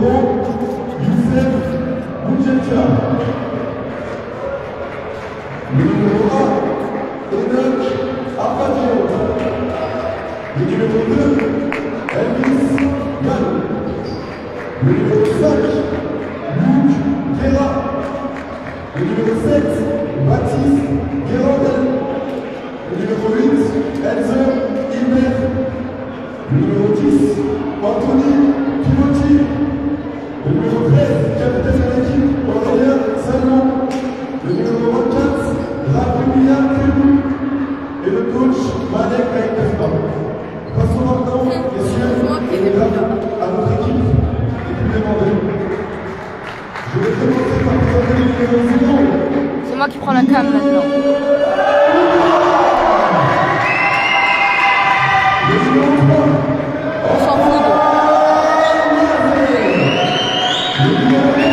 Youssef Boudjeka. Le numéro 1, Enoch Apadio. Le numéro 2, Elvis Gall. Le numéro 5, Luc Guerra. Le numéro 7, Baptiste Guérandel. Le numéro 8, Enzo Hilbert. Le numéro 10, Anthony Pivoti. Le numéro 13, capitaine de l'équipe, Aurélien Salmon. Le numéro 24, Rafulia Kebou. Et le coach Malek Aikesba. Passons maintenant, messieurs, et mesdames, à notre équipe demandée. Je vais commencer par présenter le numéro 0. C'est moi qui prends la cam maintenant. Le numéro 3. On s'en fout de... Le numéro 9.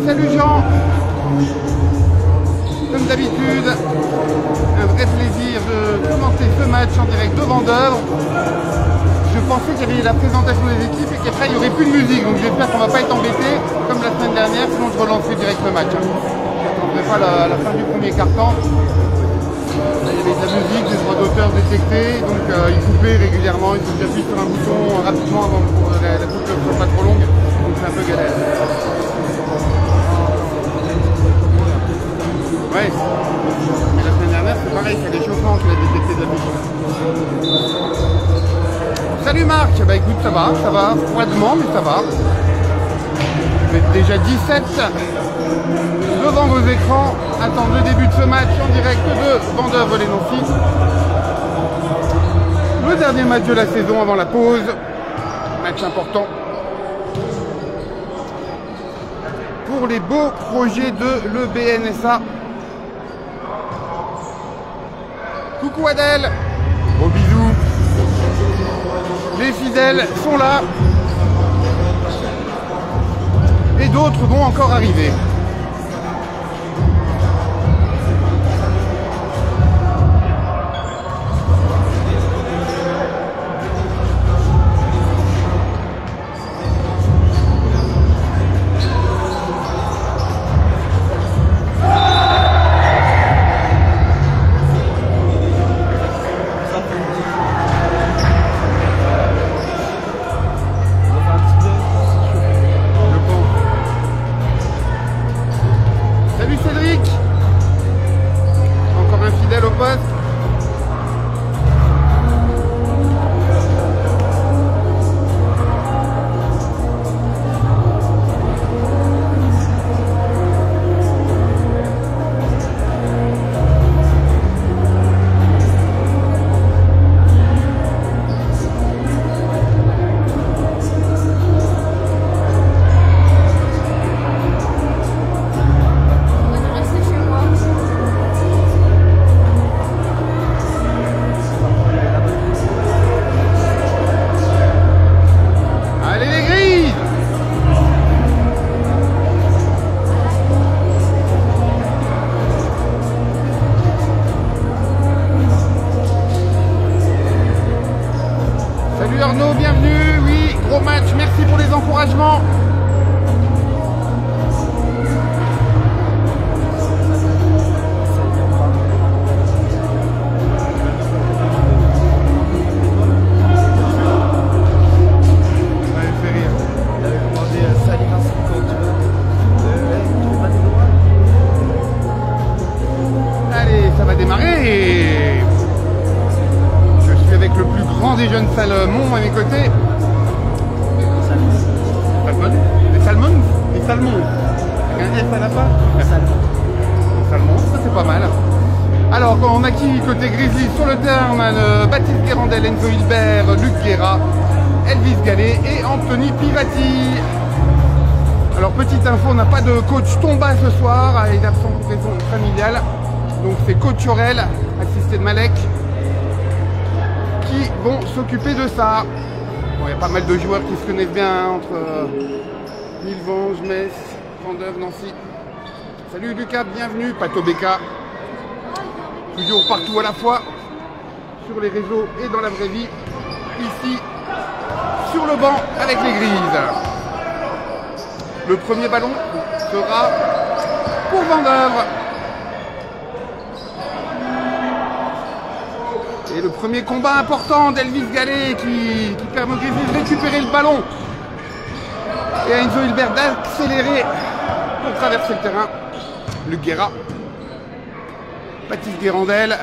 Salut Jean. Comme d'habitude, un vrai plaisir de commenter ce match en direct de Vendœuvre. Je pensais qu'il y avait la présentation des équipes et qu'après il n'y aurait plus de musique, donc j'espère qu'on ne va pas être embêté comme la semaine dernière, sinon je relancerai direct le match. Je n'attendrai pas la fin du premier quart-temps. Il y avait de la musique, des droits d'auteur détectés, donc il coupait régulièrement, il faut que j'appuie sur un bouton rapidement avant que la boucle ne soit pas trop longue, donc c'est un peu galère. Ouais, mais la semaine dernière c'est pareil, c'est l'échauffement qu'il a détecté de la musique. Salut Marc, bah écoute ça va, froidement mais ça va. Vous êtes déjà 17 devant vos écrans, attendent le début de ce match en direct de Vendœuvre les Nancy. Le dernier match de la saison avant la pause, match important pour les beaux projets de l'EBNSA. Coucou Adèle, gros bisous. Les fidèles sont là et d'autres vont encore arriver. On va rester chez ça n'a pas. Salmon, ça c'est pas mal. Alors, on a qui côté Grizzly sur le terrain? Baptiste Guérandel, Enzo Hilbert, Luc Guerra, Elvis Gallet et Anthony Pivati. Alors, petite info, on n'a pas de coach Tomba ce soir, il est absent pour raison familiale. Donc, c'est coach Aurel, assisté de Malek, qui vont s'occuper de ça. Bon, il y a pas mal de joueurs qui se connaissent bien entre Milvange, Metz, Vendeuve, Nancy. Salut Lucas, bienvenue, Pato Beka. Toujours partout à la fois, sur les réseaux et dans la vraie vie. Ici, sur le banc avec les Grises. Le premier ballon sera pour Vendeuve. Et le premier combat important d'Elvis Gallet qui permet aux Grizzlies de récupérer le ballon. Et à Enzo Hilbert d'accélérer pour traverser le terrain. Luc Guerra. Baptiste Guérandel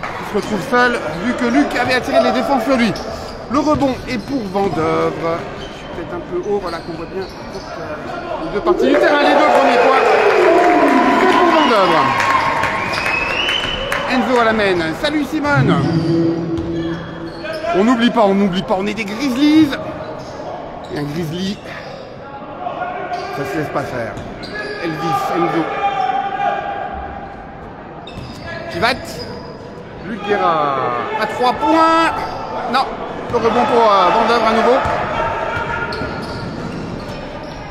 qui se retrouve seul vu que Luc avait attiré les défenses sur lui. Le rebond est pour Vendeuve. Je suis peut-être un peu haut, voilà qu'on voit bien les deux parties du terrain, les deux premiers points. C'est pour Vendeuve. Enzo à la main. Salut Simone. On n'oublie pas, on est des Grizzlies. Et un Grizzly, ça se laisse pas faire. Elvis, Enzo. Pivat. Luc Guerra à 3 points. Non, le rebond pour Vendeuve à nouveau.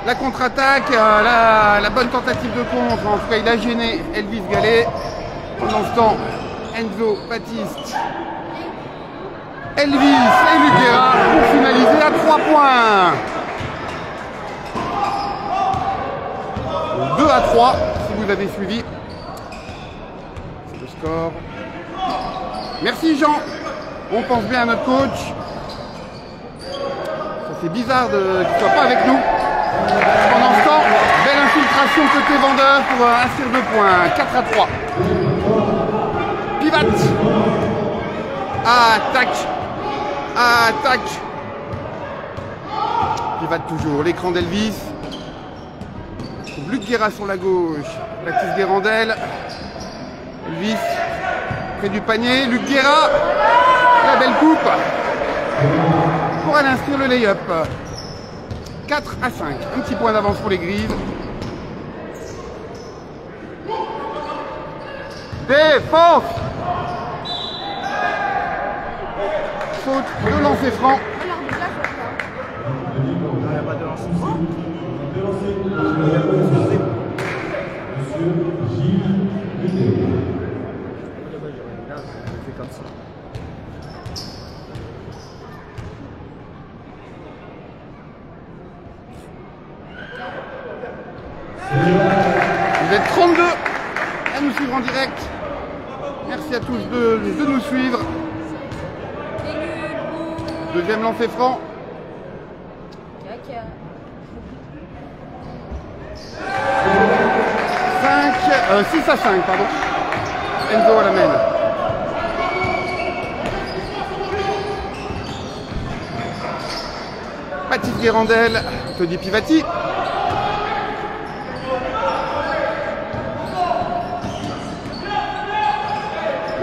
La contre-attaque, la bonne tentative de contre. En tout cas, il a gêné Elvis Gallet. Pendant ce temps, Enzo, Baptiste, Elvis et Luc Guerra pour finaliser à 3 points. 2 à 3, si vous avez suivi. C'est le score. Merci Jean. On pense bien à notre coach. Ça fait bizarre qu'il ne soit pas avec nous. Pendant ce temps, belle infiltration côté Vendeuve pour inscrire 2 points. 4 à 3. Pivat. Attaque. Attaque. Pivat toujours. L'écran d'Elvis. Luc Guerra sur la gauche. Baptiste Guérandel. Elvis. Près du panier. Luc Guerra. La belle coupe. Pour aller inscrire le lay-up. 4 à 5. Un petit point d'avance pour les Grises. Défense. Faute de lancer franc. Vous êtes 32 à nous suivre en direct. Merci à tous de nous suivre. Deuxième lancer franc. 6 à 5, pardon. Enzo à la main. Baptiste Guérandel, Anthony Pivati.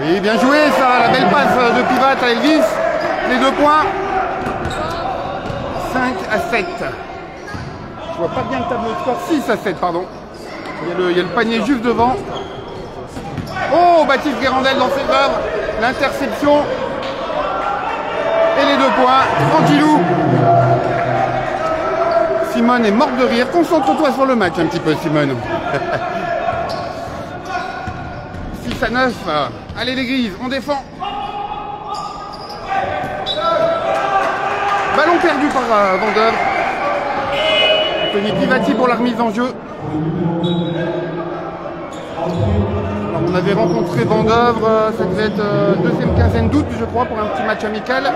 Oui, bien joué ça, la belle passe de Pivat à Elvis. Les 2 points. 5 à 7. Je vois pas bien le tableau de score. 6 à 7, pardon. Il y a le panier juste devant. Oh, Baptiste Guérandel dans ses œuvres. L'interception. Et les 2 points. Tranquillou. Simone est morte de rire. Concentre-toi sur le match un petit peu, Simone. 6 à 9. Allez les Grises, on défend. Ballon perdu par Vendeuve. Anthony Pivati pour la remise en jeu. Alors, on avait rencontré Vendeuve, ça devait être deuxième quinzaine d'août, je crois, pour un petit match amical.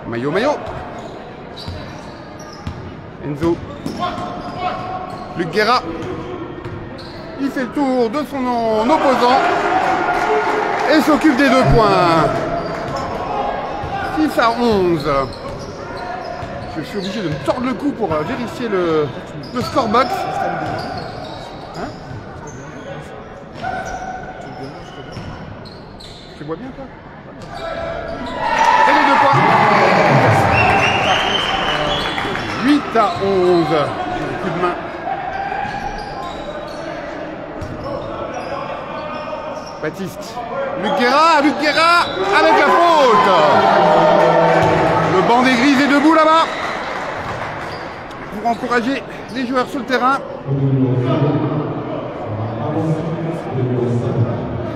Maillot. Enzo. Luc Guerra. Il fait le tour de son opposant et s'occupe des 2 points. 6 à 11. Je suis obligé de me tordre le cou pour vérifier le scorebox. Hein? Tu vois bien toi? Et les 2 points. 8 à 11. Coup de main. Baptiste. Luc Guerra avec la faute. Le banc des Grises est debout là-bas pour encourager les joueurs sur le terrain.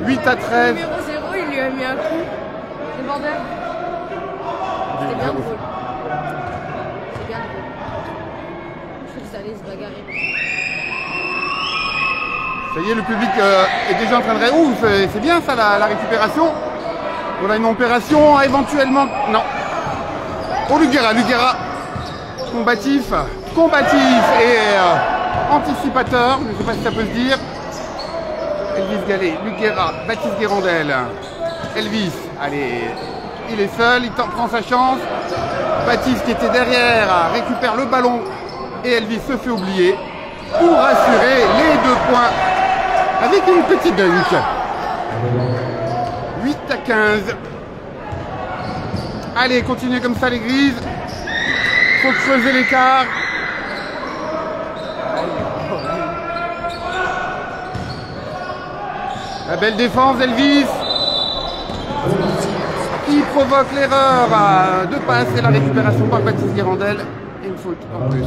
8 à 13. Numéro 0, il lui a mis un coup. C'est bordel. C'était bien drôle. C'est bien drôle. Je trouve que ça allait se bagarrer. Ça y est, le public est déjà en train de rêver. Ouh, c'est bien ça la récupération. On a une opération éventuellement. Non. Oh, Luc Guerra. Combatif et anticipateur. Je ne sais pas si ça peut se dire. Elvis Gallet, Luc Guerra, Baptiste Guérandel. Elvis, allez, il est seul, il prend sa chance. Baptiste qui était derrière récupère le ballon et Elvis se fait oublier pour assurer les 2 points avec une petite dunk. 8 à 15. Allez, continuez comme ça les Grises. Faut creuser l'écart. La belle défense d'Elvis qui provoque l'erreur de passe et la récupération par Baptiste Guérandel et une faute en plus.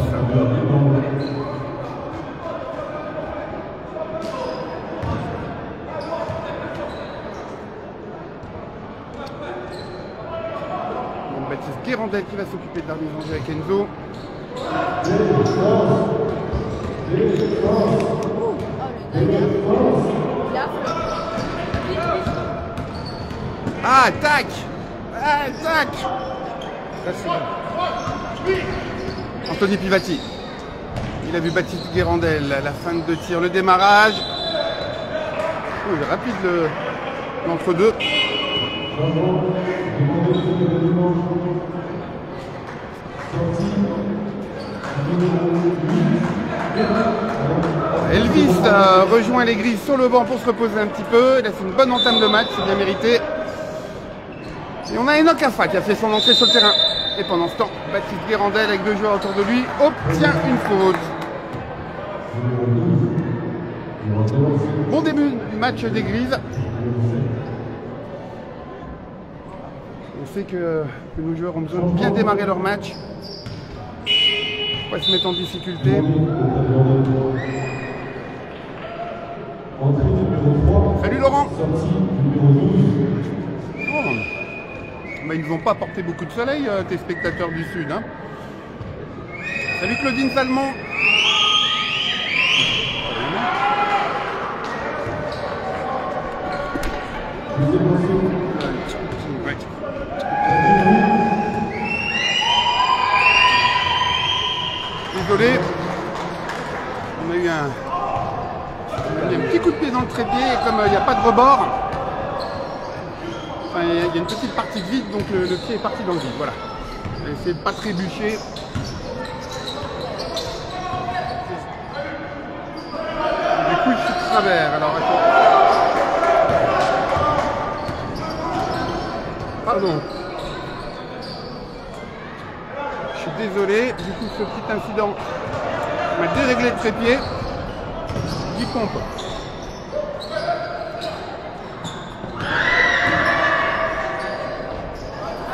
Donc Baptiste Guérandel qui va s'occuper de la remise en jeu avec Enzo. Ah, tac! Anthony Pivati. Il a vu Baptiste Guérandel, la fin de tir, le démarrage. Oh, il est rapide l'entre-deux. Elvis rejoint les Grises sur le banc pour se reposer un petit peu. Il a fait une bonne entame de match, c'est bien mérité. Et on a Enoch Afa qui a fait son entrée sur le terrain. Et pendant ce temps, Baptiste Guérandel avec 2 joueurs autour de lui obtient une faute. Bon début du match des Grises. On sait que nos joueurs ont besoin de bien démarrer leur match. Pour pas se mettre en difficulté. Salut Laurent. Bah, ils ne vont pas apporter beaucoup de soleil, tes spectateurs du Sud. Hein. Salut Claudine Salmon. Désolé, on a eu un petit coup de pied dans le trépied et comme il n'y a pas de rebord, enfin, il y a une petite partie de vide, donc le pied est parti dans le vide, voilà. Je vais essayer de ne pas trébucher. Du coup, je suis de travers, alors attends. Pardon. Je suis désolé, du coup ce petit incident m'a déréglé le trépied. J'y pompe.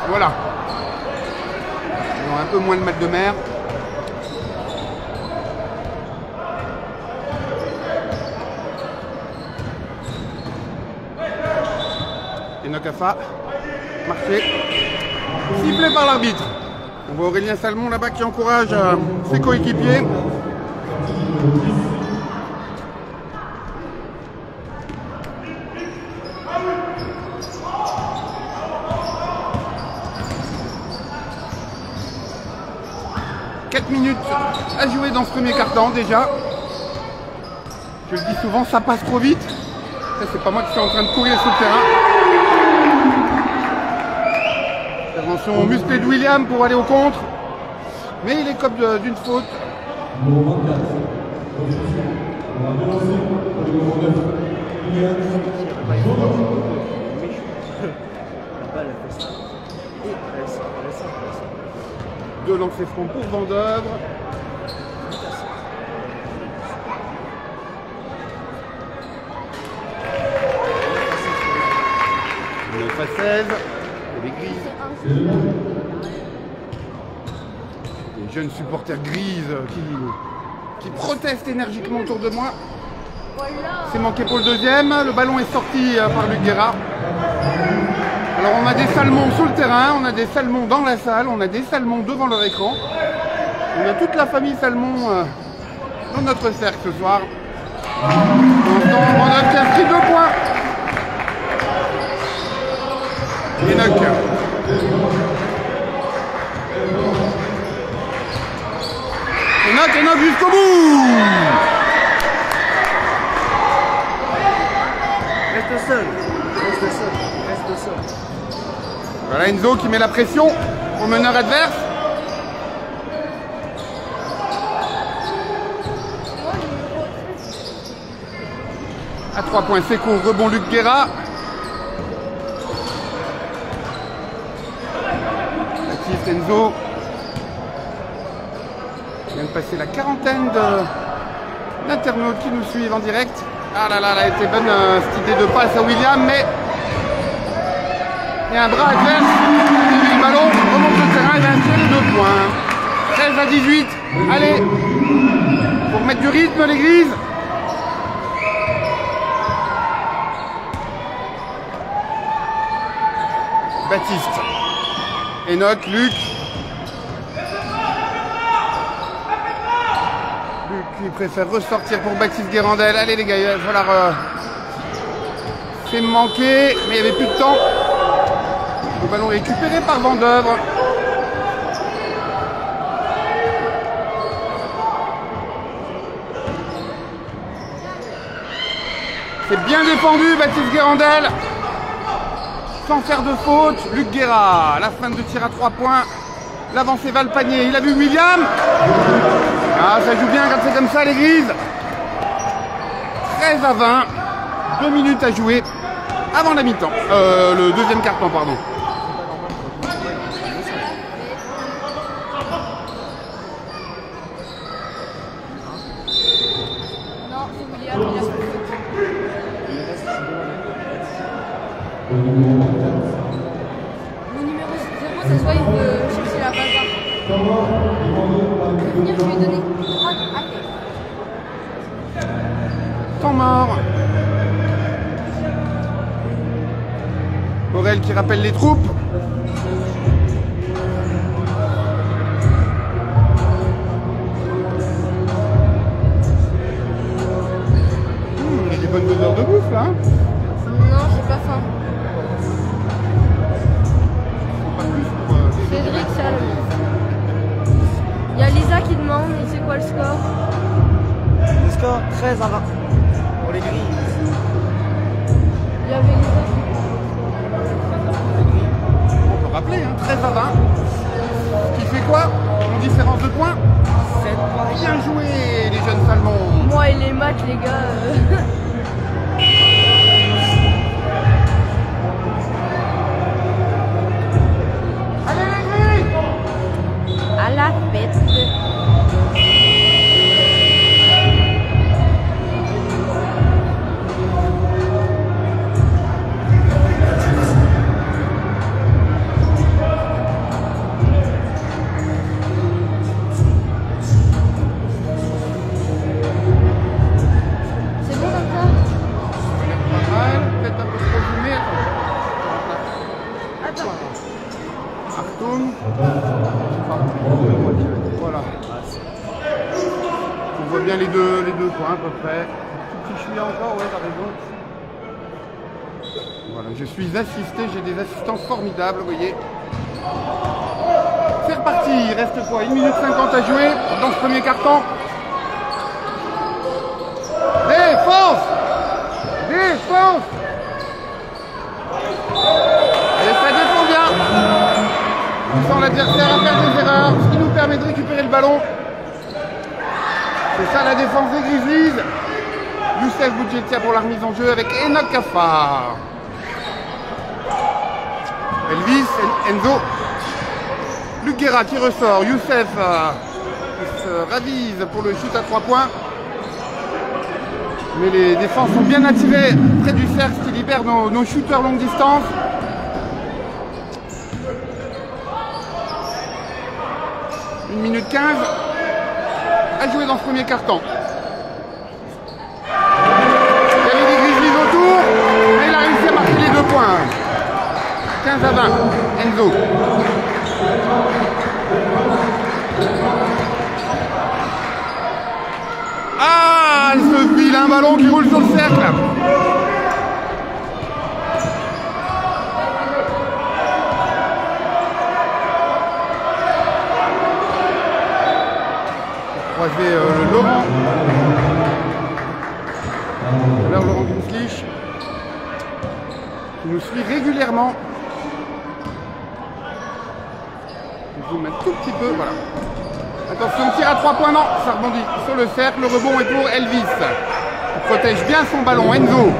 Voilà. On a un peu moins de mal de mer. Enoch Afa, marqué, sifflé par l'arbitre. On voit Aurélien Salmon là-bas qui encourage ses coéquipiers. Minutes à jouer dans ce premier quart-temps déjà. Je le dis souvent, ça passe trop vite. C'est pas moi qui suis en train de courir sur le terrain. Attention, musclé de William pour aller au contre. Mais il écope d'une faute. Numéro 24. On va relancer pour le numéro 9. Kylian Jordan. Deux lancers francs pour Vendœuvre. 9 à 16. Et les grises. Les jeunes supporters grises qui protestent énergiquement autour de moi. C'est manqué pour le deuxième. Le ballon est sorti par Luc Guerra. Alors on a des salmons sous le terrain, on a des salmons dans la salle, on a des salmons devant leur écran. On a toute la famille salmon dans notre cercle ce soir. On a inscrit 2 points. Enoch. Enoch jusqu'au bout. Reste seul. Reste seul. Voilà Enzo qui met la pression au meneur adverse. À 3 points, c'est court, rebond Luc Guerra. Baptiste Enzo. Il vient de passer la quarantaine d'internautes qui nous suivent en direct. Ah là là, elle a été bonne cette idée de passe à William, mais il y a un bras adverse. Le ballon remonte le terrain et va inscrire les 2 points. 13 à 18. Allez, pour mettre du rythme les grises. Baptiste, Enoch, Luc. Luc qui préfère ressortir pour Baptiste Guérandel. Allez les gars, il va falloir... C'est manqué, mais il n'y avait plus de temps. Le ballon récupéré par Vendœuvre. C'est bien défendu, Baptiste Guérandel. Sans faire de faute, Luc Guerra, la fin de tir à 3 points, l'avancée va le panier, il a vu William. Ah, ça joue bien quand c'est comme ça les grises. 13 à 20, 2 minutes à jouer avant la mi-temps, le deuxième quart-temps pardon. Non, c'est William, il a fait faute. Le numéro 24. Le numéro 0, ça se voit, il veut chercher la balle. Thomas, demandé par le Venir, je lui ai donné. Temps mort. Aurel qui rappelle les troupes. Il y a des bonnes odeurs de bouffe là. Non, j'ai pas faim. Pas plus pour, Cédric Salomon. Il y a Lisa qui demande, c'est quoi le score? Le score 13 à 20 pour les grilles. Il y avait Lisa qui On peut rappeler, hein, 13 à 20. Qui fait quoi? En différence de points? 7 points. Bien joué les jeunes salmons. Moi et les maths, les gars. Allez les grilles. À la fête. C'est bon comme ça? Pas mal, peut-être un peu trop zoomé. Attends. Artoum. Voilà. On voit bien les deux points à peu près. Tout petit chouïa encore, ouais, t'as raison. Voilà, je suis assisté, j'ai des assistants formidables, vous voyez. C'est reparti, il reste quoi? 1 minute 50 à jouer dans ce premier carton. Défense! Défense! Et ça défend bien. forçant l'adversaire à faire des erreurs, ce qui nous permet de récupérer le ballon. C'est ça la défense des Grizzlies. Youssef Boudjeltia pour la remise en jeu avec Enoch Kafar. Elvis, Enzo. Luc Guerra qui ressort. Youssef qui se ravise pour le shoot à 3 points. Mais les défenses sont bien attirées près du cercle, ce qui libère nos shooters longue distance. Une minute 15 à jouer dans ce premier quart-temps. Il y avait des Grizzlies autour, mais il a réussi à marquer les 2 points. 15 à 20, Enzo. Ah, ce vilain ballon qui roule sur le cercle. Croiser Laurent. Alors Laurent Gunslich qui nous suit régulièrement. Je zoome un tout petit peu, voilà. Attention, tir à 3 points, non, ça rebondit sur le cercle, le rebond est pour Elvis. Il protège bien son ballon, Enzo.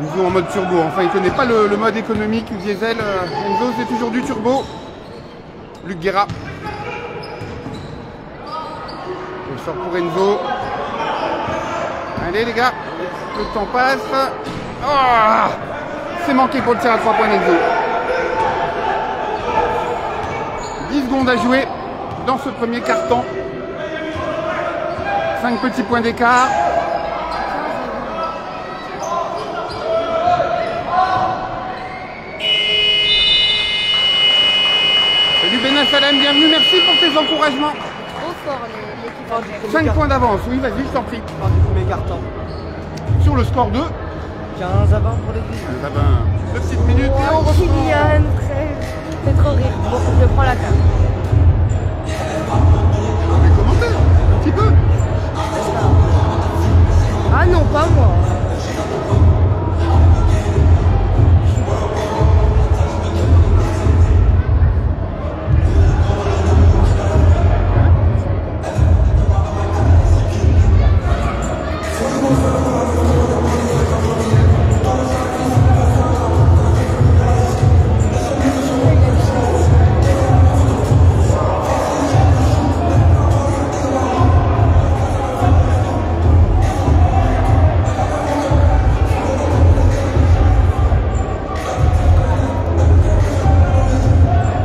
Enzo en mode turbo, enfin il ne connaît pas le mode économique ou diesel. Enzo c'est toujours du turbo. Luc Guerra. Il sort pour Enzo. Allez les gars, le temps passe. Oh, c'est manqué pour le tir à 3 points Enzo. 10 secondes à jouer dans ce premier quart-temps. 5 petits points d'écart. Salut Ben Salem, bienvenue, merci pour tes encouragements. Trop fort l'équipe. 5 points d'avance, oui vas-y, je t'en prie. Par du premier carton. Sur le score de 15 à 20 pour les Grizzlies. 15 à 20. 2 petites minutes et on Oh, reprend. Kylian, c'est trop rire. Bon, je prends la carte. On va commenter un petit peu. Ah non, pas moi.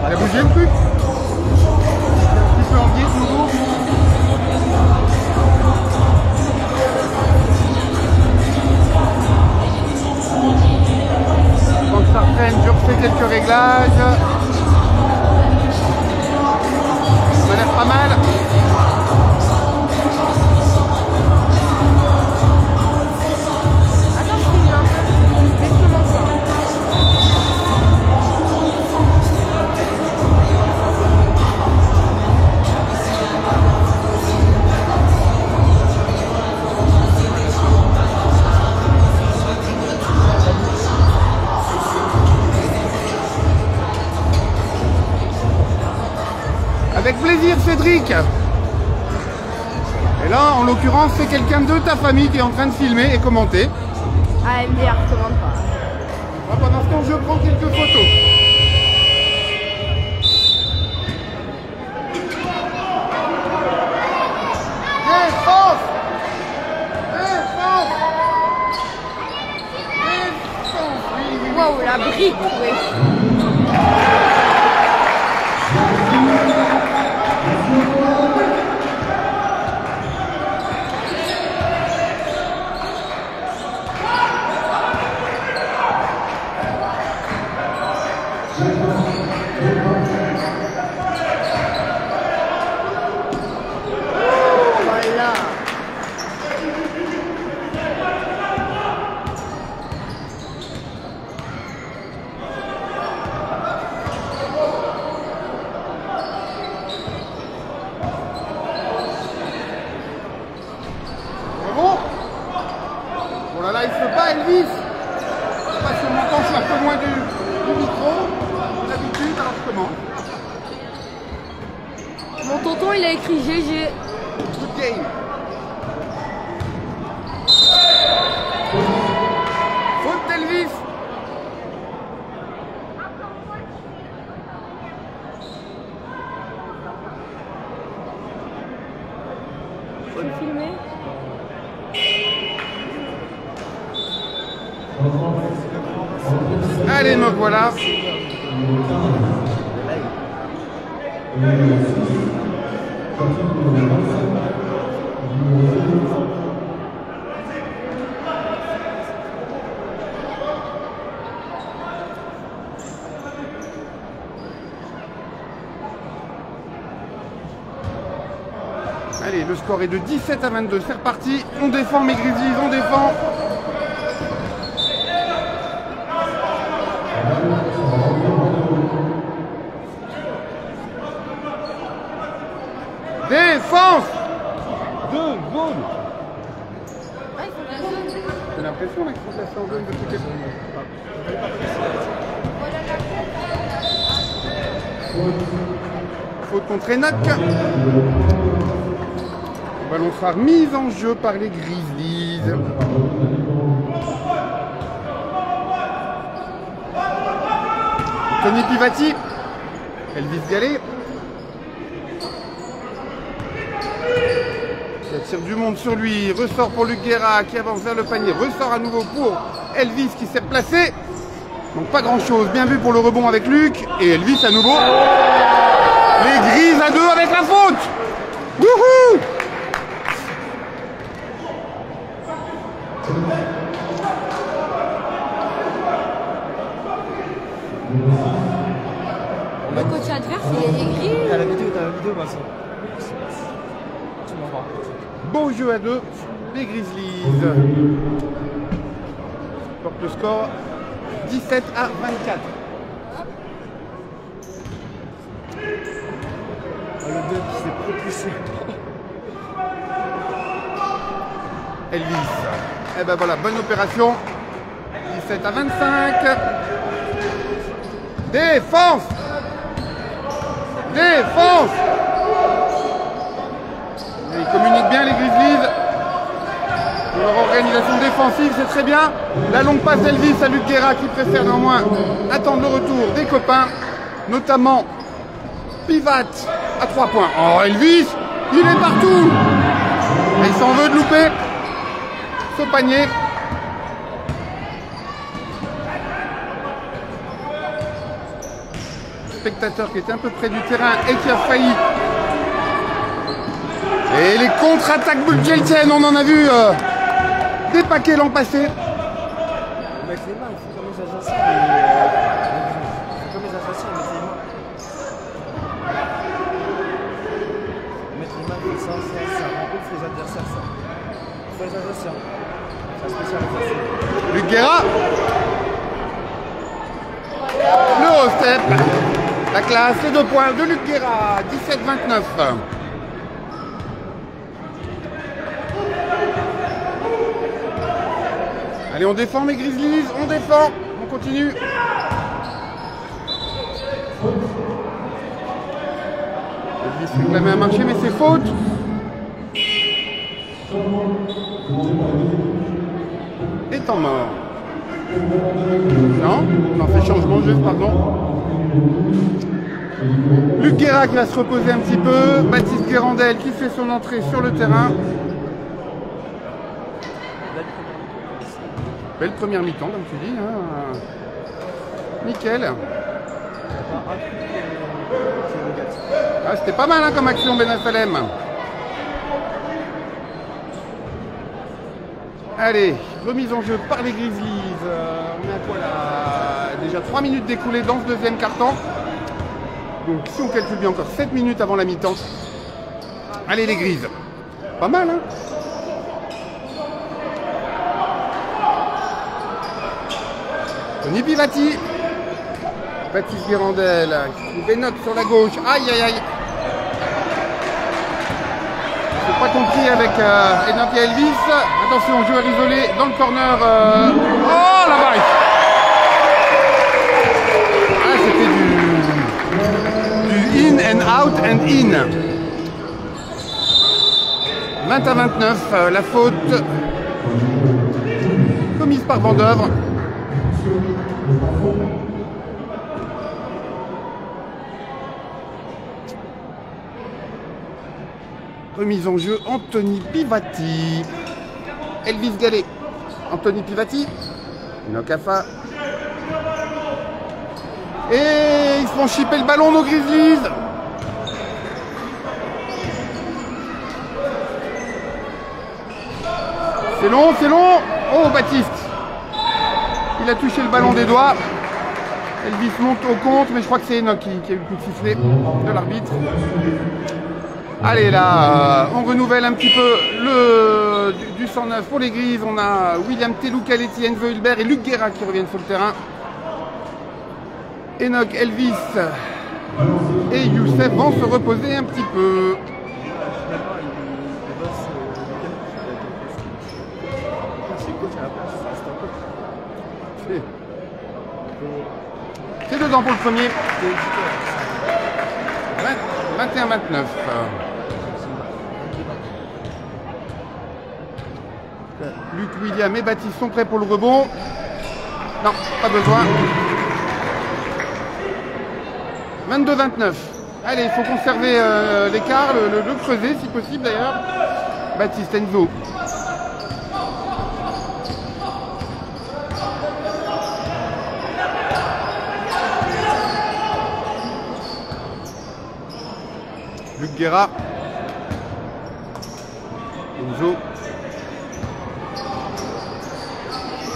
Il a bougé le truc. Un petit peu en guise nouveau. Quand ça reprenne, je refais quelques réglages. Ça m'a l'air pas mal. Attends, je finis un peu. Exactement ça. Avec plaisir Cédric. Et là, en l'occurrence, c'est quelqu'un de ta famille qui est en train de filmer et commenter. Ah, MDR, commande pas. Moi, pendant ce temps, je prends quelques photos. Défense! Défense! Défense! Oui, oui, oui. Wow, la brique, wesh. Voilà. C'est bon? Oh là là, il se fait pas Elvis! Je passe le montant, je suis un peu loin du micro. Comment? Mon tonton, il a écrit GG. Good game. Faute d'Elvis. Je vais filmer. Allez, me voilà. Allez, le score est de 17 à 22. C'est reparti. On défend mes Grizzlies, on défend. Défense. Deux zones. Ah, il faut bien jouer. J'ai l'impression là qu'ils sont placés en zone de toutes les faute contre Enak. Le ballon sera remis en jeu par les Grizzlies. Tony Pivati. Elvis Gallet. Il attire du monde sur lui. Ressort pour Luc Guerra qui avance vers le panier. Ressort à nouveau pour Elvis qui s'est placé. Donc pas grand chose. Bien vu pour le rebond avec Luc. Et Elvis à nouveau. Les Grises à 2 avec la faute. Wouhou! Le coach adverse, il est gris. T'as la vidéo, Vincent. Tu m'en vois. Beau jeu à 2. Les Grizzlies portent le score 17 à 24. Le 2 qui s'est propulsé. Elvis. Eh ben voilà, bonne opération. 17 à 25. Défense. Défense. Ils communiquent bien les Grizzlies. Pour leur organisation défensive, c'est très bien. La longue passe d'Elvis à Luc Guerra qui préfère néanmoins attendre le retour des copains, notamment Pivat à 3 points. Oh Elvis, il est partout. Et il s'en veut de louper ce panier. Spectateur qui était un peu près du terrain et qui a failli. Et les contre-attaques bulgariennes, on en a vu des paquets l'an passé. Mettre les mains, il faut comme les assassins. Comme les assassins, mettre les mains. Mettre les mains, ça rencontre les adversaires, ça. Il faut les assassins. C'est la spécialisation. Luc Guerra. Le haut-step. La classe, les 2 points de Luc Guerra, 17-29. Allez, on défend mes Grizzlies, on défend, on continue. Elvis réclamait un marché, mais c'est faute. Et temps mort. Non, on en fait changement juste, pardon. Luc Guerra qui va se reposer un petit peu. Baptiste Guérandel qui fait son entrée sur le terrain. Belle première mi-temps, comme tu dis. Hein. Nickel. Ah, c'était pas mal hein, comme action, Ben Salem. Allez, remise en jeu par les Grizzlies. On est à quoi là? Déjà 3 minutes découlées dans ce deuxième quart-temps. Donc si on calcule bien, encore 7 minutes avant la mi-temps. Allez les Grises. Pas mal hein. Tony Pivati. Baptiste Guérandel qui trouve Enoch sur la gauche. Aïe aïe aïe. J'ai pas compris avec Enoch et Elvis. Attention, joueur isolé dans le corner. Oh la vache. Ah c'était du out and in. 20-29, la faute commise par Vendeuvre. Remise en jeu, Anthony Pivati. Elvis Gallet. Anthony Pivati. Nokafa. Et ils se font chipper le ballon, nos Grizzlies. C'est long, c'est long. Oh, Baptiste. Il a touché le ballon des doigts. Elvis monte au compte, mais je crois que c'est Enoch qui a eu le coup de sifflet de l'arbitre. Allez, là, on renouvelle un petit peu le du 109 pour les Grises. On a William Telou, Caletti, Enzo Hilbert et Luc Guerra qui reviennent sur le terrain. Enoch, Elvis et Youssef vont se reposer un petit peu. C'est dedans pour le premier. 21-29. Luc, William et Baptiste sont prêts pour le rebond. Non, pas besoin. 22-29. Allez, il faut conserver l'écart, le creuser si possible d'ailleurs. Baptiste, Enzo. Luc Guerra. Enzo.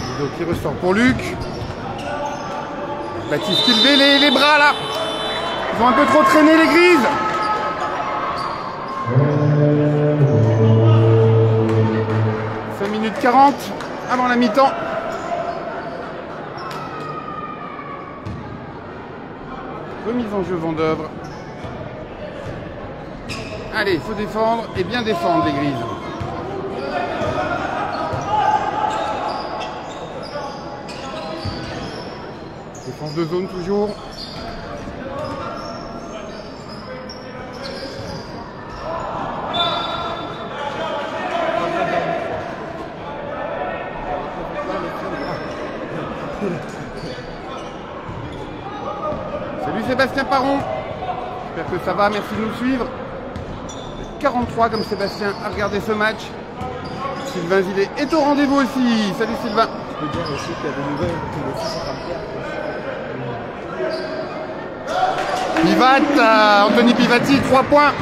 Enzo qui ressort pour Luc. Baptiste qui levait les bras là. Ils ont un peu trop traîné les Grises. « 5 minutes 40 avant la mi-temps. Remise en jeu Vendeuvre. Allez, il faut défendre et bien défendre les Grises. Défense de zone toujours. Salut Sébastien Paron. J'espère que ça va, merci de nous suivre. 43 comme Sébastien a regardé ce match. Sylvain Zillet est au rendez-vous aussi. Salut Sylvain. Je peux dire aussi qu'il y a des nouvelles Pivat, Anthony Pivati, 3 points.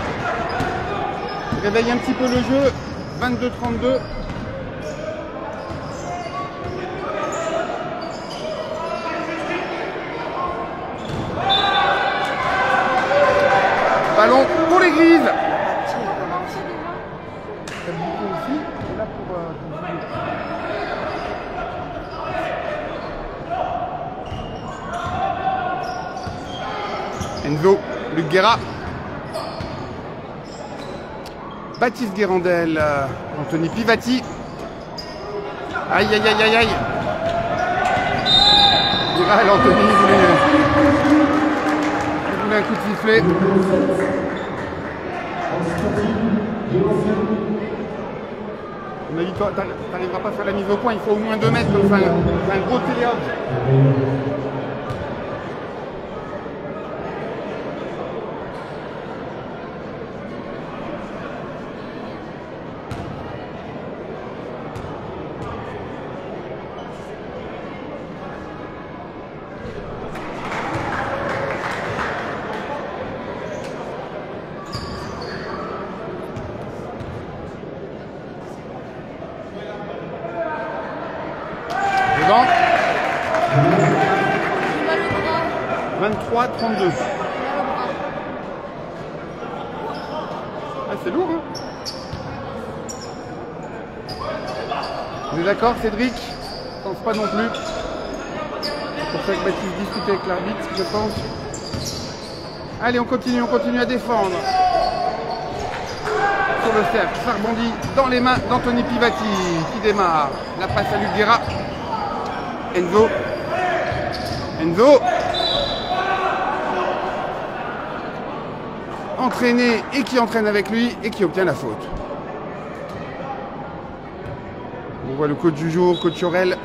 Réveille un petit peu le jeu. 22-32. Ballon pour les Grises. Enzo, Luc Guerra. Baptiste Guérandel, Anthony Pivati. Aïe, aïe, aïe, aïe, aïe. Guérandel, Anthony, il voulait un coup de sifflet. On a dit, toi, t'arriveras pas à faire la mise au point, il faut au moins 2 mètres, enfin, un gros téléhomme. Dedans. 23-32. Ah, c'est lourd, hein. Vous êtes d'accord, Cédric? Je pense pas non plus. C'est pour ça que Baptiste discute avec l'arbitre, je pense. Allez, on continue à défendre. Sur le cercle, ça rebondit dans les mains d'Anthony Pivati qui démarre. La passe à Luc Guerra. Enzo. entraîné et qui entraîne avec lui et qui obtient la faute. On voit le coach du jour, coach Aurel.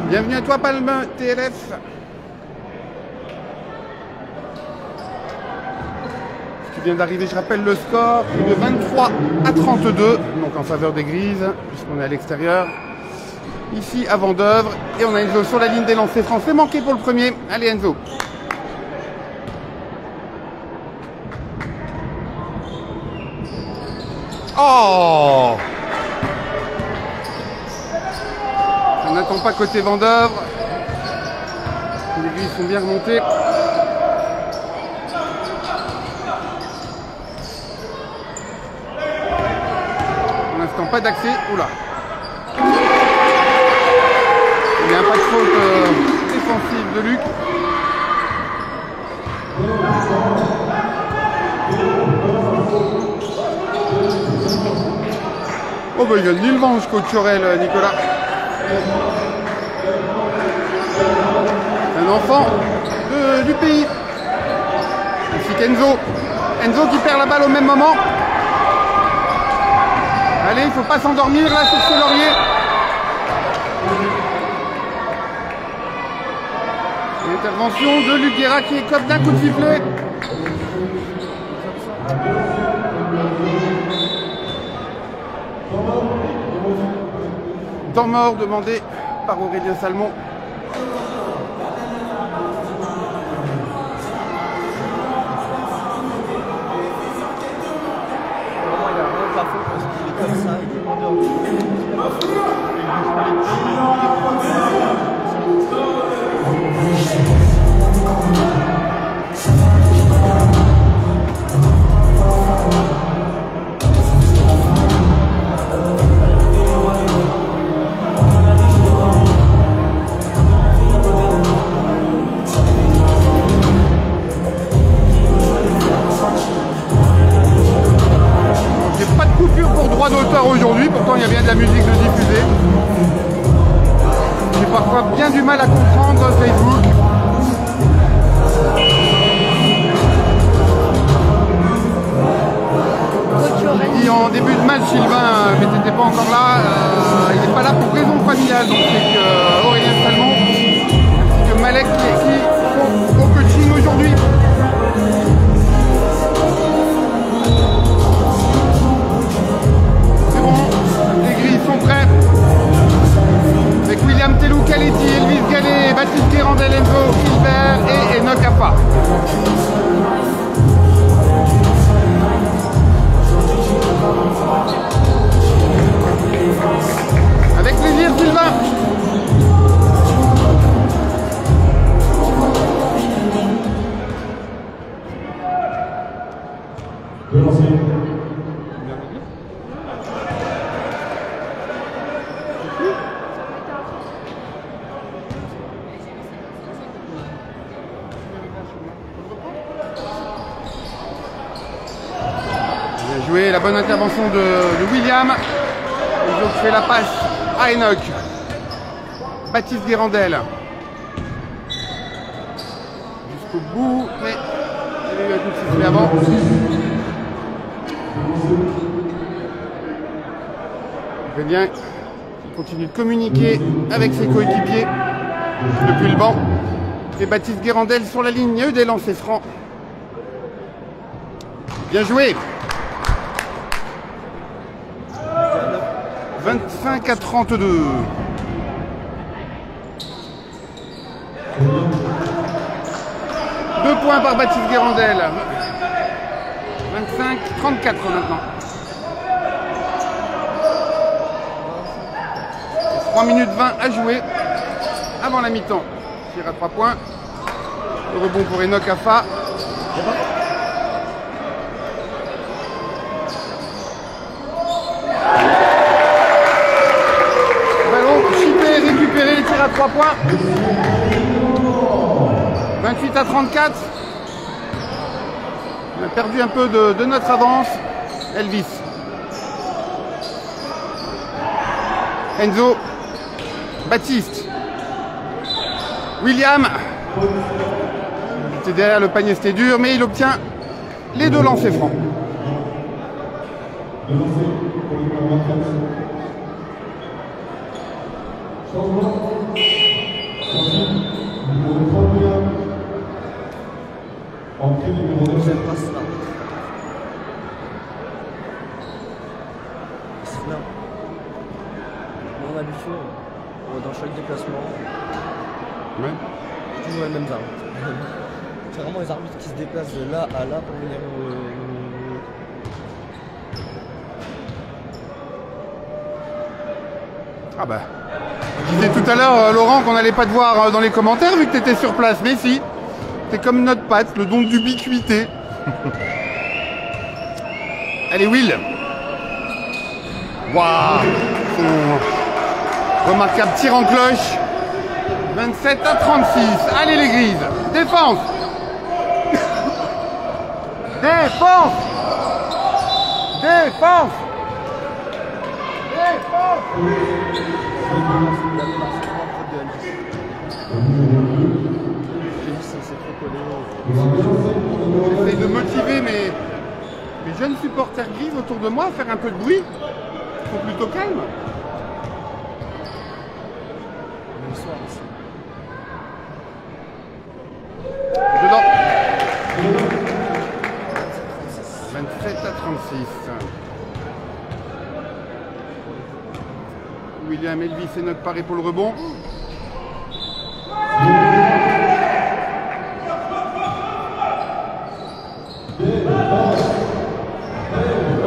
Bienvenue à toi Palme, TLF. Tu viens d'arriver, je rappelle le score, de 23 à 32, donc en faveur des Grises, puisqu'on est à l'extérieur. Ici à Vendeuvre, et on a Enzo sur la ligne des lancers français, manqué pour le premier. Allez Enzo. Oh! On n'attend pas côté Vendeuvre. Les Grises sont bien remontées. Pour l'instant, pas d'accès. Oula. Il n'y a pas de faute défensive de Luc. Oh bah il a ni le manche coach Aurel, Nicolas. Un enfant du pays. Ainsi qu'Enzo. Enzo qui perd la balle au même moment. Allez, il ne faut pas s'endormir là sur ce laurier. L'intervention de Luc Guerra qui écope d'un coup de sifflet. Temps mort demandé par Aurélien Salmon. D'auteur aujourd'hui, pourtant il y a bien de la musique de diffuser. J'ai parfois bien du mal à comprendre Facebook. Et en début de match, Sylvain, mais t'étais pas encore là, il n'est pas là pour raison familiale, donc c'est que Aurélien Salmon ainsi que Malek qui sont au coaching aujourd'hui. Prêts avec William Telou, Caletti, Elvis Gallet, Baptiste Guérandel, Enzo Gilbert et Enoch Affa. Avec plaisir Sylvain. La bonne intervention de William. Il fait la passe à Enoch. Baptiste Guérandel. Jusqu'au bout, mais il y a eu un coup de sifflet avant. Aurélien qui continue de communiquer avec ses coéquipiers depuis le banc. Et Baptiste Guérandel sur la ligne. Il y a eu des lancers francs. Bien joué. 25 à 32. 2 points par Baptiste Guérandel. 25-34 maintenant. 3 minutes 20 à jouer avant la mi-temps. Tir à 3 points. Le rebond pour Enoch Affa. Récupérer les tirs à 3 points. 28 à 34. On a perdu un peu de notre avance. Elvis. Enzo. Baptiste. William. C'était derrière le panier, c'était dur, mais il obtient les 2 lancers francs. Le lancer pour le numéro 24. Changement. Sortie. Numéro 31. Entrée numéro 9. J'aime pas cela. C'est là. Mon habitude, dans chaque déplacement, Ouais. toujours les mêmes arbitres. C'est vraiment les arbitres qui se déplacent de là à là pour venir Ah bah. Je disais tout à l'heure, Laurent, qu'on n'allait pas te voir dans les commentaires vu que tu étais sur place. Mais si, t'es comme notre patte, le don d'ubiquité. Allez, Will. Waouh. Son remarquable tir en cloche. 27-36. Allez, les Grises. Défense. Défense. Défense. Défense. J'essaie de motiver mes jeunes supporters grises autour de moi à faire un peu de bruit. Ils sont plutôt calmes. Dedans. 27-36. William Elvis est notre paré pour le rebond.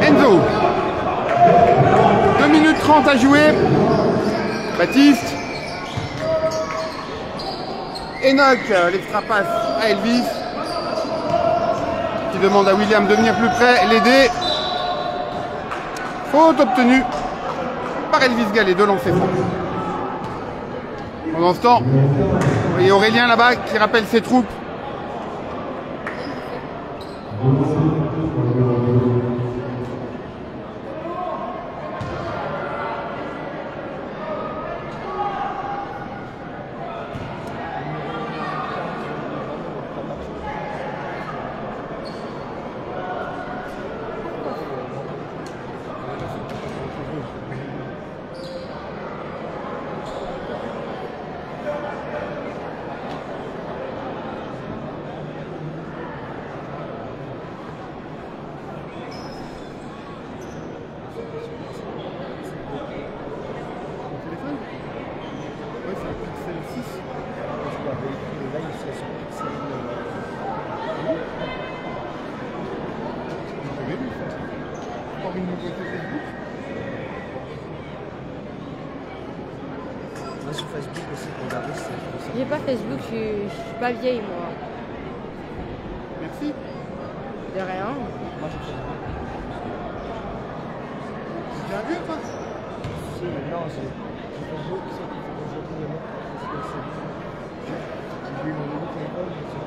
Enzo. 2 minutes 30 à jouer. Baptiste. Enoch, l'extra passe à Elvis. Qui demande à William de venir plus près, l'aider. Faute obtenue par Elvis Gallet, 2 lancers francs. Pendant ce temps, vous voyez Aurélien là-bas qui rappelle ses troupes. Sur Facebook aussi pour regarder si ça. J'ai pas Facebook, je suis pas vieille moi. Merci. De rien. Moi j'ai Facebook. Tu as vu toi? Si, non, j'ai Facebook, c'est j'ai pris le nom parce que c'est. J'ai vu mon nouveau téléphone sur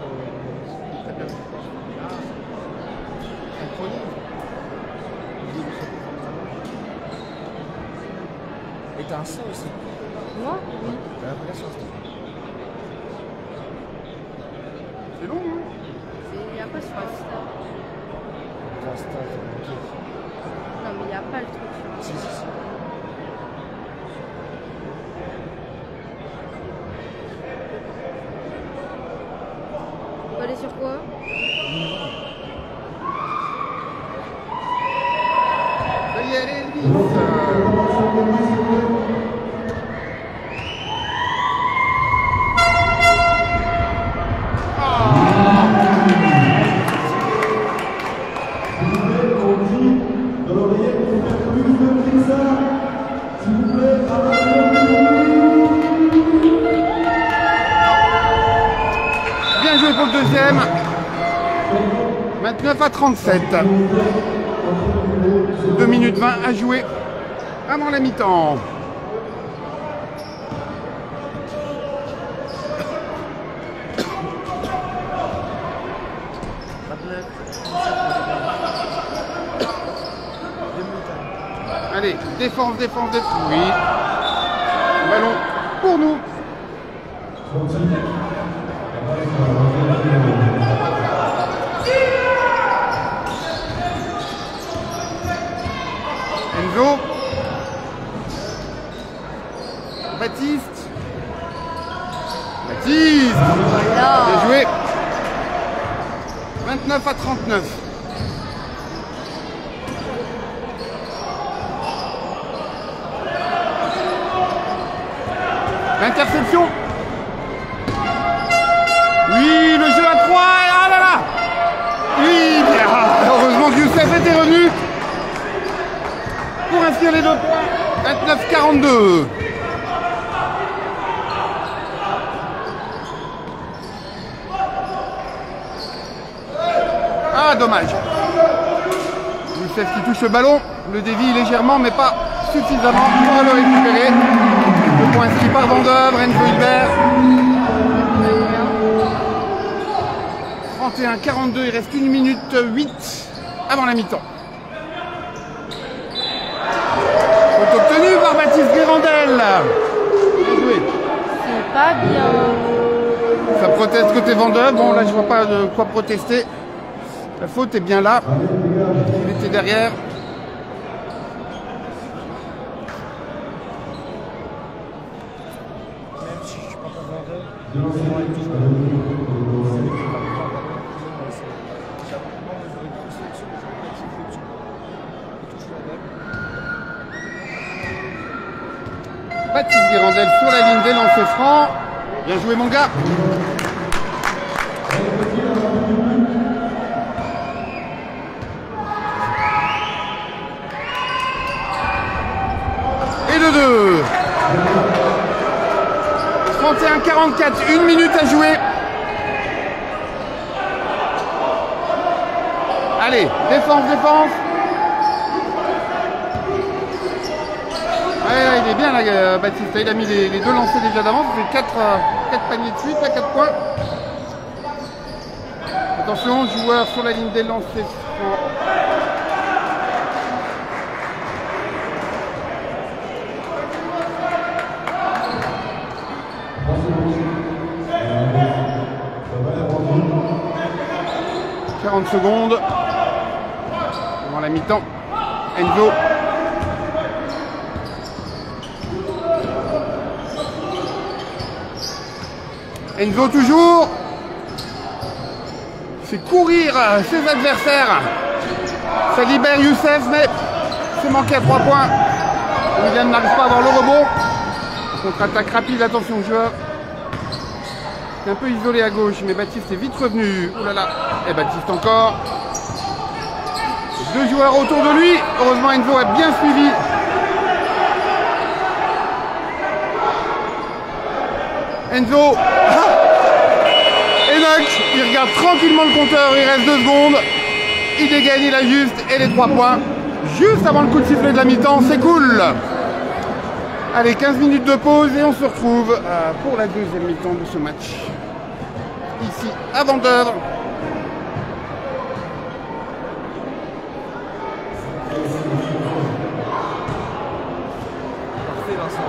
très bien. Incroyable. Et t'as un ça aussi. Moi? Oui. Regarde sur Insta. C'est long, hein? Il n'y a pas sur Insta. Insta, c'est Non, mais il n'y a pas le truc sur Insta. si, si, si. On peut aller sur quoi? Ça y est, allez, Elvis. Bien joué pour le deuxième. 29-37. 2 minutes 20 à jouer avant la mi-temps. Allez, défense, défense, défense. Oui. Ballon pour nous. Enzo. Baptiste. Baptiste. Voilà. Bien joué. 29 à 39. L'interception. Oui, le jeu à 3. Ah là là. Oui, bien. Heureusement que Youssef était revenu pour inscrire les 2 points. 29-42. Ah, dommage. Youssef qui touche le ballon. Le dévie légèrement, mais pas suffisamment pour le récupérer. Le point inscrit par Vendœuvre, Enzo Hilbert. 31-42, il reste 1 minute 8 avant la mi-temps. Faute obtenue par Baptiste Guérandel. Bien joué. C'est pas bien. Ça proteste côté Vendœuvre. Bon, là, je vois pas de quoi protester. La faute est bien là. Il était derrière. Même si je suis pas vendeur, il faudra être toujours là. Baptiste Guérandel sur la ligne des lancers francs. Bien joué, mon gars. Et de 2. 31-44, 1 minute à jouer. Allez, défense, défense. Ouais, il est bien là, Baptiste. Il a mis les 2 lancers déjà d'avance. Ça fait 4 paniers de suite, à 4 points. Attention, joueur sur la ligne des lancers francs. « 40 secondes avant la mi-temps. Enzo. Enzo toujours. Fait courir ses adversaires. Ça libère Youssef, mais c'est manqué à 3 points. William n'arrive pas à avoir le rebond. Contre-attaque rapide, attention joueur. C'est un peu isolé à gauche, mais Baptiste est vite revenu. Oh là là. Et Baptiste encore. 2 joueurs autour de lui. Heureusement Enzo a bien suivi. Enzo. Et donc, il regarde tranquillement le compteur. Il reste 2 secondes. Il dégaine, il a juste. Et les 3 points. Juste avant le coup de sifflet de la mi-temps. C'est cool. Allez, 15 minutes de pause et on se retrouve pour la deuxième mi-temps de ce match. Ici, à Vendœuvre. Parfait, Vincent.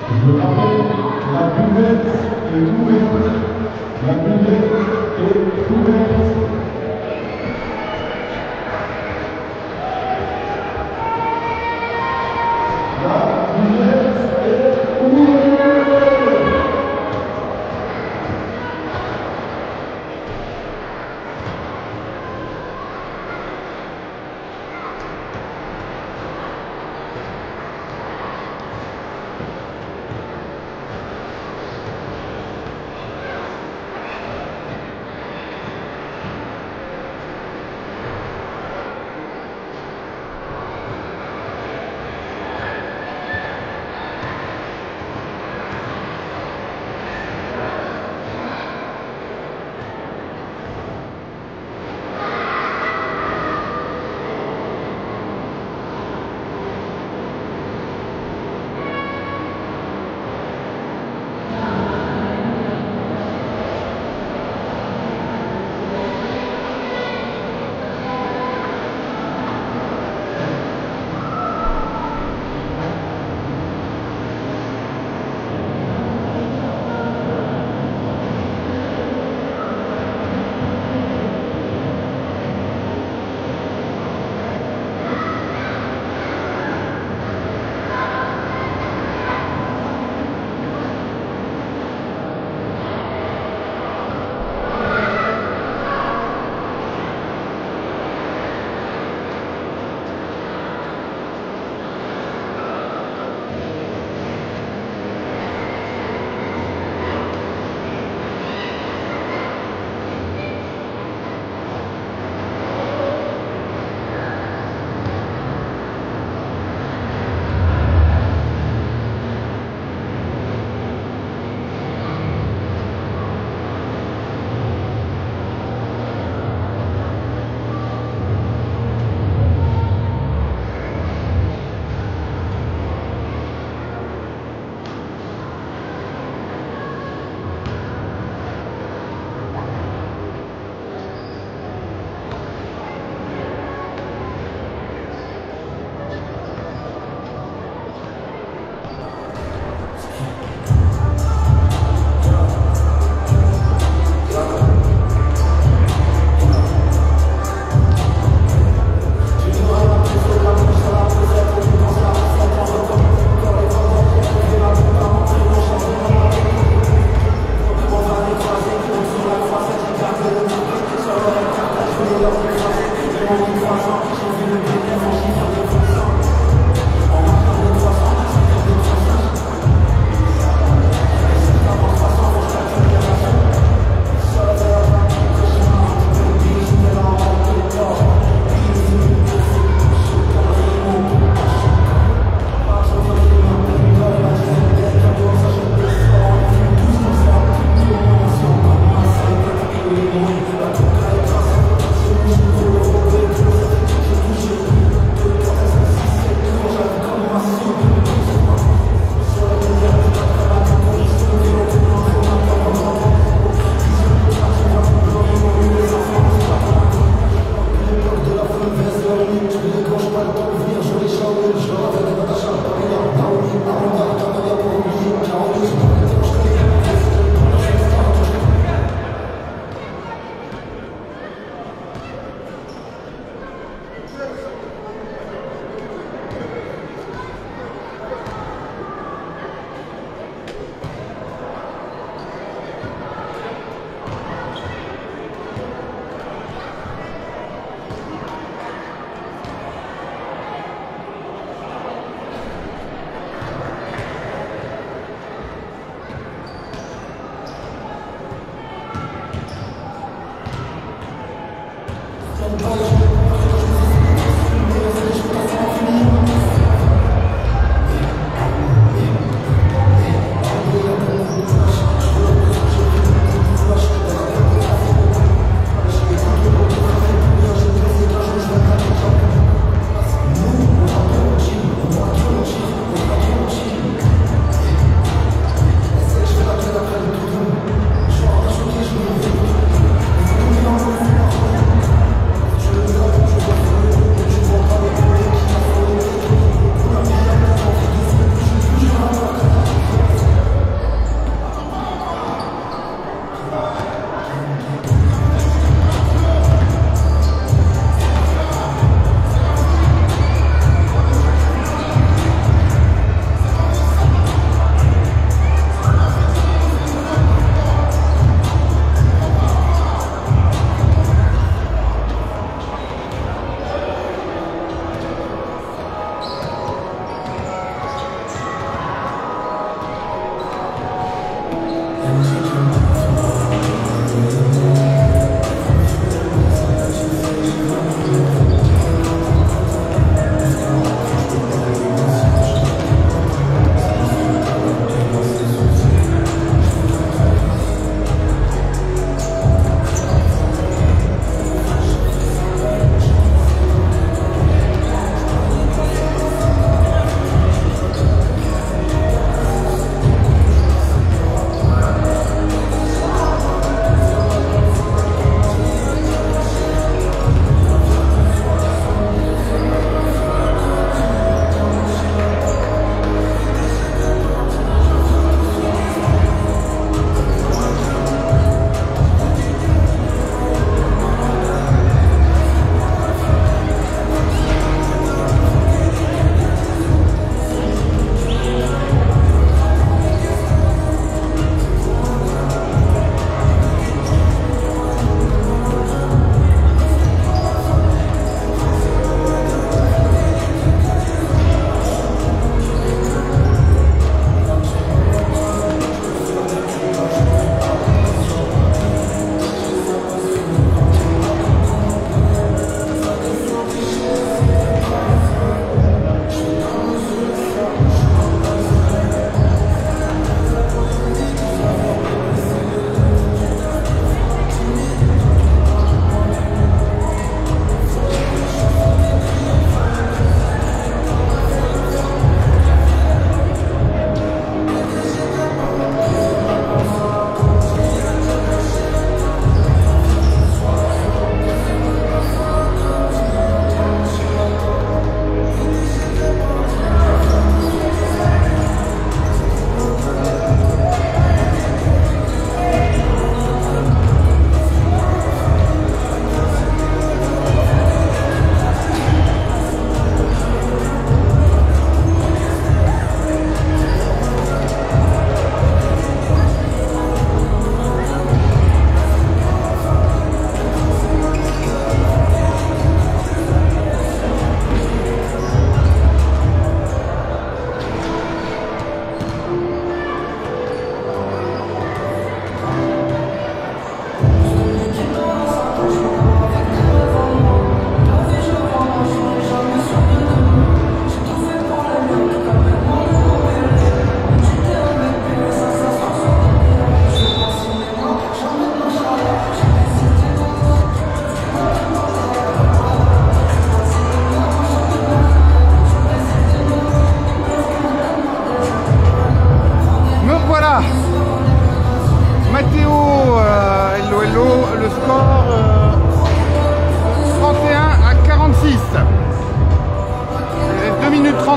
Je rappelle, la buvette est ouverte. La buvette est ouverte.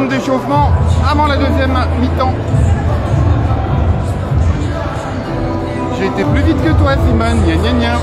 d'échauffement avant la deuxième mi-temps. J'ai été plus vite que toi, Simone. Gna gna gna.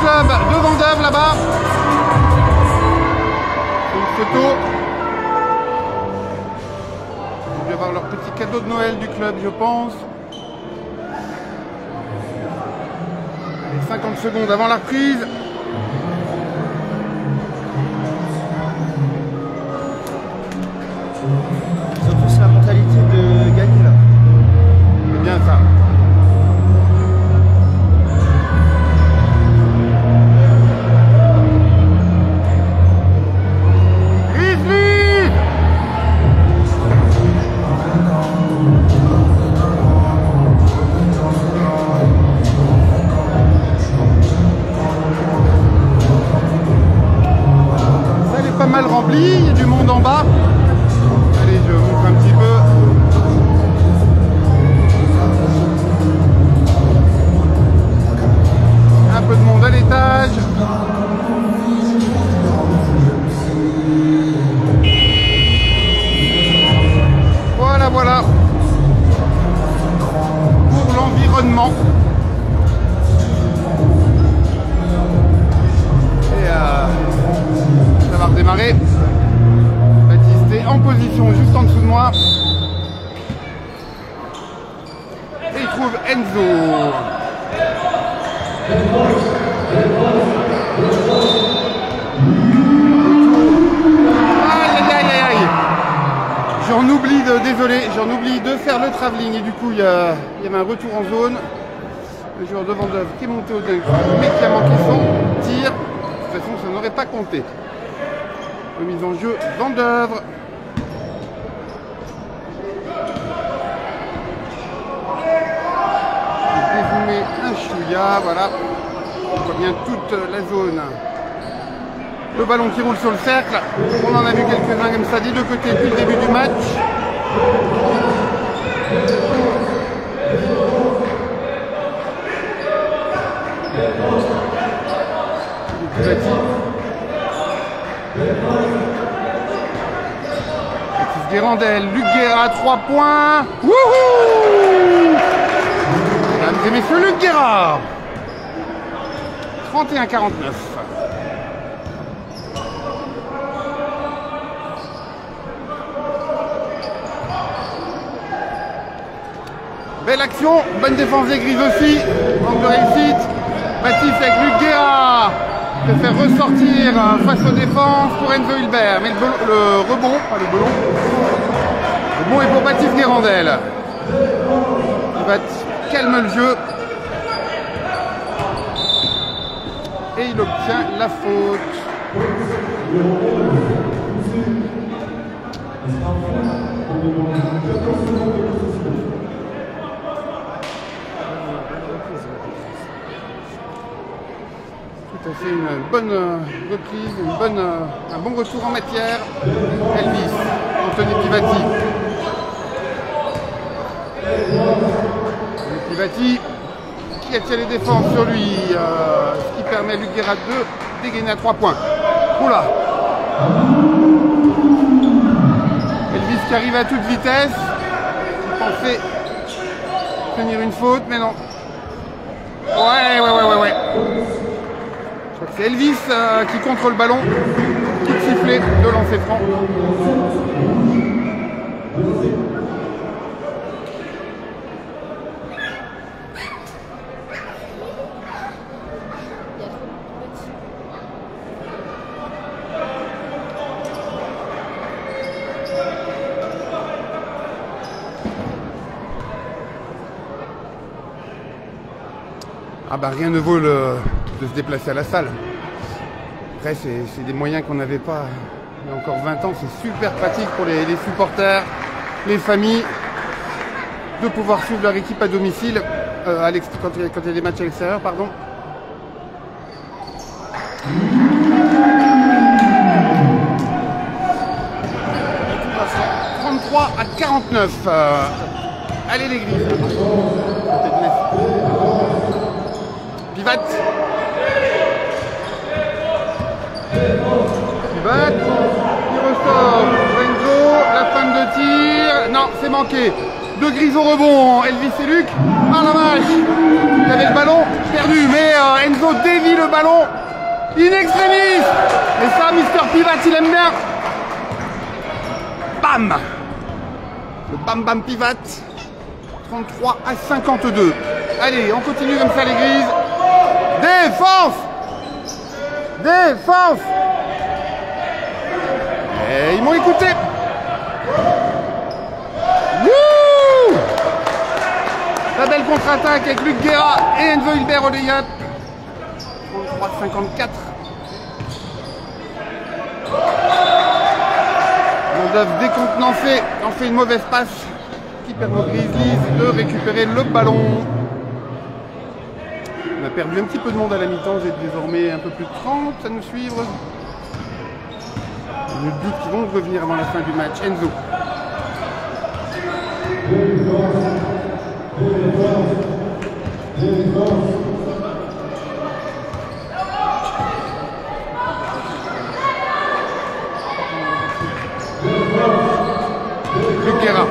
De Vendôme là-bas. Une photo. Ils doivent avoir leur petit cadeau de Noël du club, je pense. Allez, 50 secondes avant la reprise. Ils ont tous la mentalité de gagner là. tranquillement. Et ça va redémarrer. Baptiste est en position juste en dessous de moi. Et il trouve Enzo. J'en oublie j'en oublie de faire le travelling et du coup il y avait un retour en zone. Le joueur de Vendœuvre qui est monté au dunk mais qui a manqué son tir. De toute façon ça n'aurait pas compté. Remise en jeu Vendœuvre. Dézoomé un chouïa, voilà. On voit bien toute la zone. Le ballon qui roule sur le cercle, on en a vu quelques-uns comme ça des deux côtés depuis le début du match. Guérandel, Luc Guerra, 3 points. Wouhou! Mesdames et messieurs, Luc Guerra. 31-49. Belle action, bonne défense des Grises aussi, manque de réussite. Baptiste avec Luc Guerra peut faire ressortir face aux défenses pour Enzo Hilbert. Mais le rebond, pas le belon, le rebond est pour Baptiste Guérandel. Il calme le jeu. Et il obtient la faute. Tout à fait une bonne reprise, un bon retour en matière. Elvis, Anthony Pivati. Pivati qui attire les défenses sur lui, ce qui permet à Luc Guerra de dégainer à 3 points. Oula! Elvis qui arrive à toute vitesse. Il pensait tenir une faute, mais non. Ouais. Je crois que c'est Elvis qui contrôle le ballon. Coup de sifflet de lancer franc. Ah bah rien ne vaut de se déplacer à la salle. Après c'est des moyens qu'on n'avait pas il y a encore 20 ans. C'est super pratique pour les supporters, les familles, de pouvoir suivre leur équipe à domicile quand il y a des matchs à l'extérieur, pardon. À 49. Allez les Grises. Pivat. Il ressort. Enzo, la fin de tir. Non, c'est manqué. Deux Grises au rebond. Elvis et Luc. Ah la vache. Il avait le ballon perdu, mais Enzo dévie le ballon. In extremis. Et ça, Mister Pivat, il aime bien. Bam. Le bam bam Pivat. 33 à 52. Allez, on continue comme ça les Grises. Défense. Défense. Et ils m'ont écouté. Wouh. La belle contre-attaque avec Luc Guerra et Enzo Hilbert au layup. 33-54. Vendœuvre décontenancé en fait une mauvaise passe qui permet aux Grizzlies de récupérer le ballon. On a perdu un petit peu de monde à la mi-temps, vous êtes désormais un peu plus de 30 à nous suivre. Je doute qu'ils vont revenir avant la fin du match. Enzo. Luc Guerra.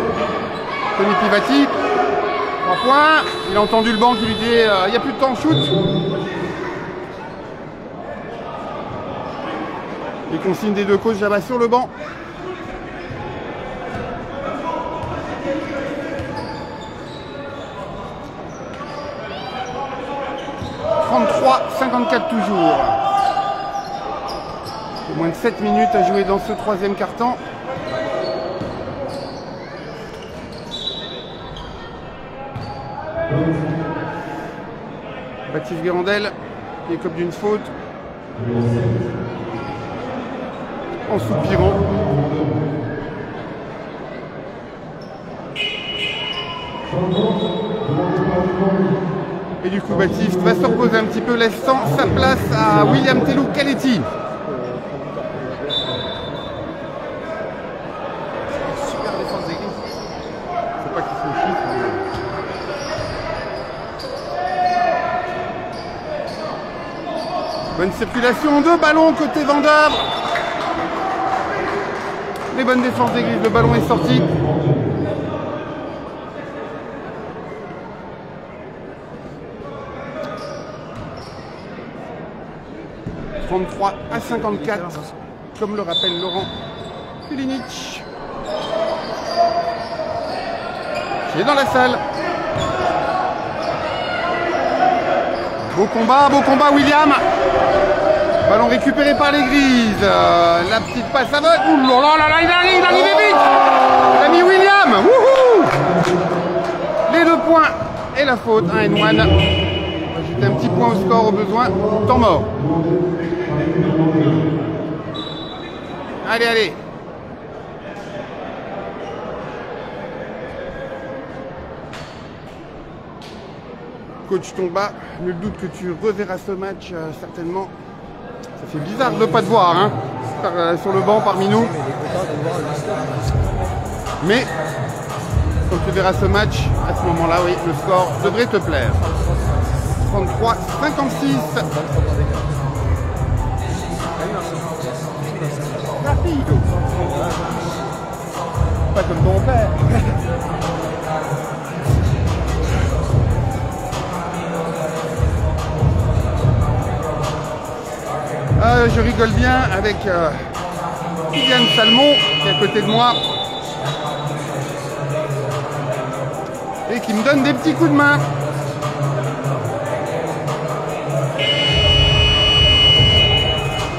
Tony Pivati. 3 points. Il a entendu le banc qui lui dit il n'y a plus de temps, shoot. Les consignes des deux coachs là-bas sur le banc. « 33-54 toujours. Moins de 7 minutes à jouer dans ce troisième quart-temps. Baptiste Guérandel qui écope d'une faute. En soupirant. Et du coup Baptiste va se reposer un petit peu, laissant sa place à William Telou-Kaletti. Super défense d'église. Faut pas qu'il se chiffre. Bonne circulation de ballon côté Vendœuvre. Les bonnes défenses d'église, le ballon est sorti. « 33-54 », comme le rappelle Laurent Kulinic, qui est dans la salle. Beau combat William. Ballon récupéré par les Grises. La petite passe à vol. Ouh là là là, il arrive vite. L'ami William. Wouhou. Les 2 points et la faute. 1 and 1. Ajouter un petit point au score au besoin. Temps mort. Allez, allez. Coach Tomba, nul doute que tu reverras ce match certainement. Ça fait bizarre de ne pas te voir hein, sur le banc parmi nous. Mais quand tu verras ce match, à ce moment-là, oui, le score devrait te plaire. 33-56. Rapido. Pas comme ton père. Je rigole bien avec Kylian Salmon qui est à côté de moi et qui me donne des petits coups de main.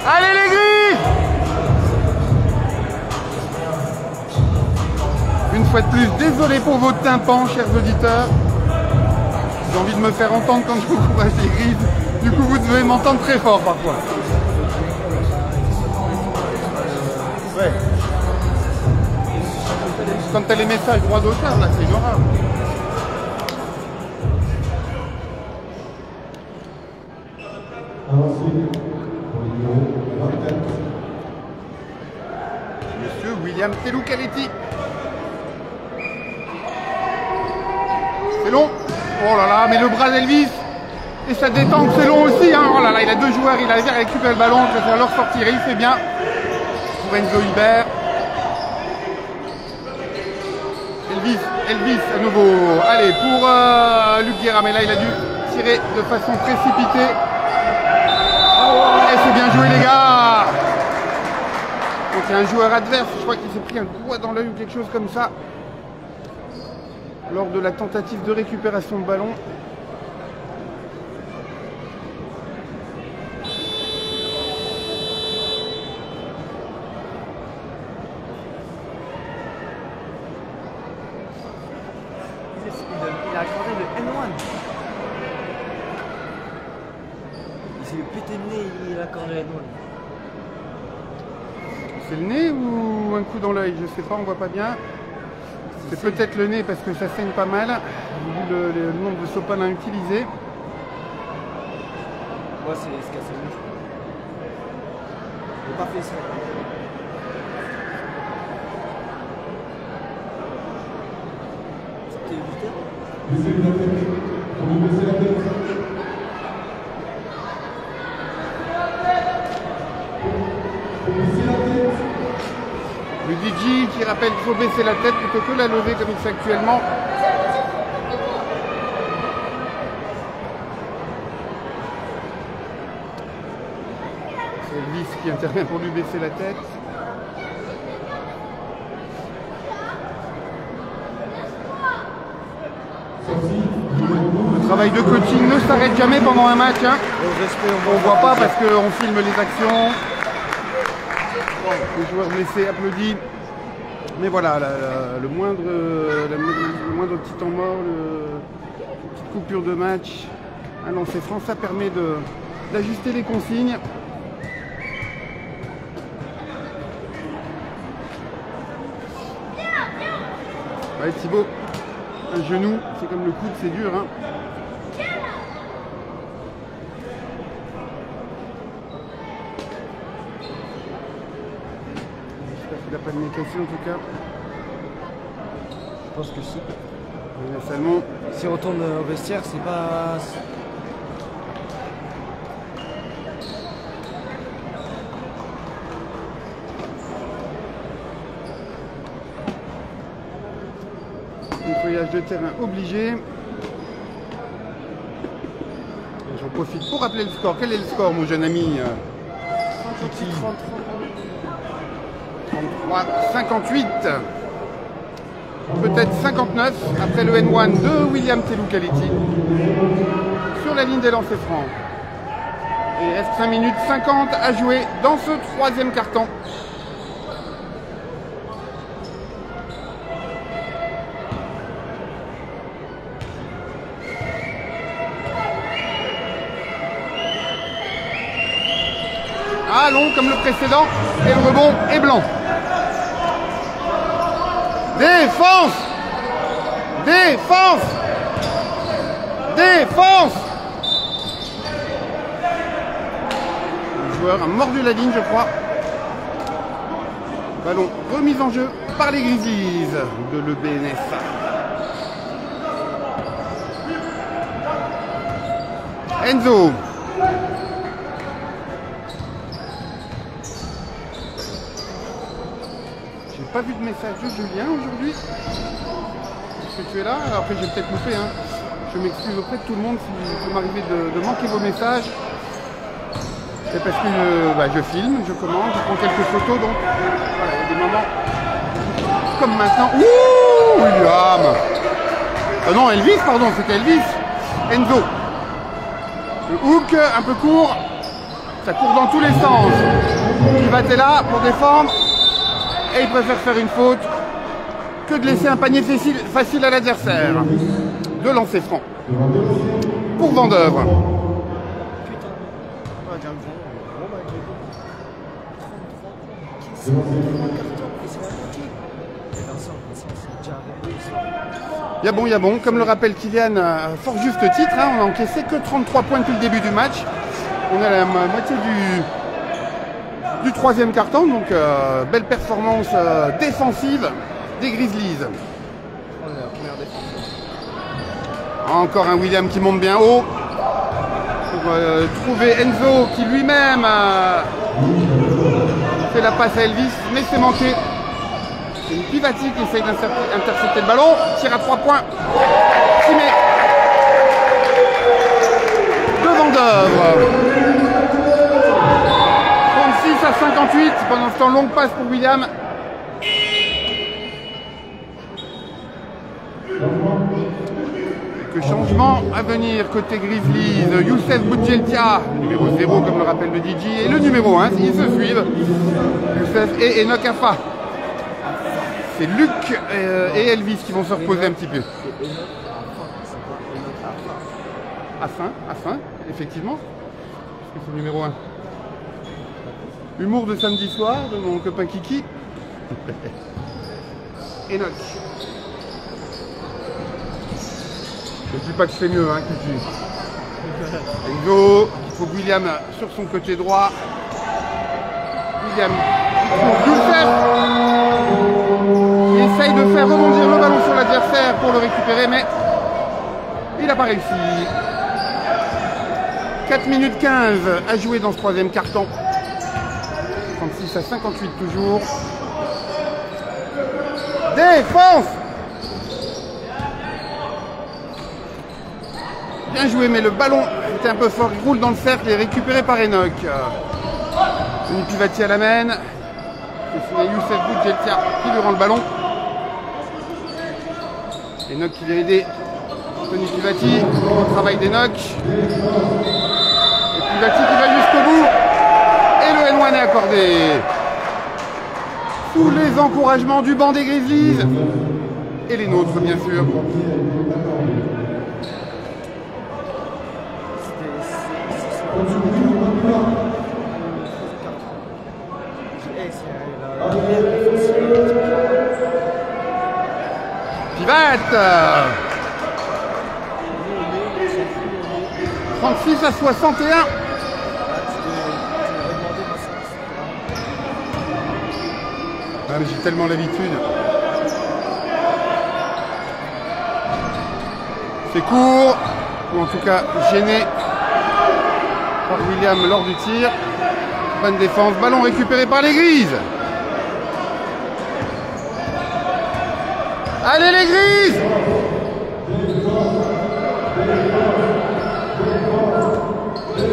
Allez les gris! Une fois de plus, désolé pour vos tympans, chers auditeurs. J'ai envie de me faire entendre quand je vous courage les grises. Du coup, vous devez m'entendre très fort parfois. Ouais. Quand t'as les messages droit d'auteur, là, c'est une horreur. Monsieur William Telou-Kaletti. C'est long. Oh là là, mais le bras d'Elvis. Et sa détente, c'est long aussi. Hein. Oh là là, il a 2 joueurs, il a récupéré le ballon, je vais faire leur sortir, il fait bien. Pour Enzo Hubert. Elvis à nouveau. Allez, pour Luc Guerra, mais là il a dû tirer de façon précipitée. Et c'est bien joué les gars. Donc il y a un joueur adverse, je crois qu'il s'est pris un doigt dans l'œil ou quelque chose comme ça. Lors de la tentative de récupération de ballon. Il a accordé le N1. Il s'est pété le nez, il a accordé le N1. C'est le nez ou un coup dans l'œil? Je sais pas, on voit pas bien. C'est peut-être le nez parce que ça saigne pas mal, vu le nombre de sopalins utilisés. Ouais, c'est ce cassé le nez. Il n'a pas fait ça. C'était évité. Baissez la tête. On veut baisser la tête. Le DJ qui rappelle qu'il faut baisser la tête plutôt que la lever comme il fait actuellement. Elvis qui intervient pour lui baisser la tête. Le travail de coaching ne s'arrête jamais pendant un match. Hein. On ne voit pas parce qu'on filme les actions. Bon, les joueurs blessés applaudissent. Mais voilà, le moindre petit temps mort, une petite coupure de match, un lancer franc, ça permet d'ajuster les consignes. Ouais, Thibaut, un genou, c'est comme le coude, c'est dur. Hein. J'espère qu'il n'a pas de nez cassé en tout cas. Je pense que si. Salmon. S'il retourne au vestiaire, c'est pas... Nettoyage de terrain obligé. J'en profite pour rappeler le score. Quel est le score, mon jeune ami Kiki? 33, 58. Peut-être 59 après le N1 de William Teloukaleti sur la ligne des lancers francs. Et il reste 5 minutes 50 à jouer dans ce troisième quart-temps. Ah long comme le précédent et le rebond est blanc. Défense! Défense! Défense! Le joueur a mordu la ligne, je crois. Ballon remis en jeu par les Grizzlies de l'EBNS. Enzo. Pas vu de message de Julien aujourd'hui. Est-ce que tu es là? Alors après j'ai peut-être loupé. Hein. Je m'excuse auprès de tout le monde si vous m'arrivez de manquer vos messages. C'est parce que je filme, je commande, je prends quelques photos. Donc voilà, il y a des moments comme maintenant. Ouh, William! Non, Elvis, pardon, c'était Elvis. Enzo. Le hook un peu court. Ça court dans tous les sens. Kivat est là pour défendre. Et il préfère faire une faute que de laisser un panier facile à l'adversaire. De lancer franc. Pour Vendeuvre. Il y a bon, comme le rappelle Kylian, à fort juste titre, hein, on a encaissé que 33 points depuis le début du match. On est à la moitié du troisième quart-temps, donc belle performance défensive des Grizzlies. Encore un William qui monte bien haut pour trouver Enzo qui lui-même fait la passe à Elvis, mais c'est manqué. C'est une Pivati qui essaye d'intercepter le ballon, tire à 3 points, Timé de Vendeuvre. 36 à 58, pendant ce temps, longue passe pour William. Quelques changements à venir côté Grizzlies. Youssef Boudjeltia, numéro 0 comme le rappelle le DJ, et le numéro 1, ils se suivent. Youssef et Enoch Afa. C'est Luc et Elvis qui vont se reposer un petit peu. Afin, effectivement. C'est le numéro 1. Humour de samedi soir de mon copain Kiki. Enoch. Je ne dis pas que c'est mieux, hein, Kiki. Enzo, il faut William sur son côté droit. William. Youssef qui essaye de faire rebondir le ballon sur l'adversaire pour le récupérer, mais il n'a pas réussi. 4 minutes 15 à jouer dans ce troisième quart-temps. 36 à 58 toujours. Défense! Bien joué, mais le ballon était un peu fort. Il roule dans le cercle et est récupéré par Enoch. Tony Pivati à la main. Et c'est Youssef Boudjeltia qui lui rend le ballon. Enoch qui vient aider Tony Pivati. Au travail d'Enoch. Et Pivati qui va jusqu'au bout. Et le N1 est accordé. Sous les encouragements du banc des Grizzlies. Et les nôtres, bien sûr. Pivat 36 à 61. Ah, mais j'ai tellement l'habitude. C'est court, ou en tout cas gêné par William lors du tir. Bonne défense, ballon récupéré par les Grises. Allez les Grises! Il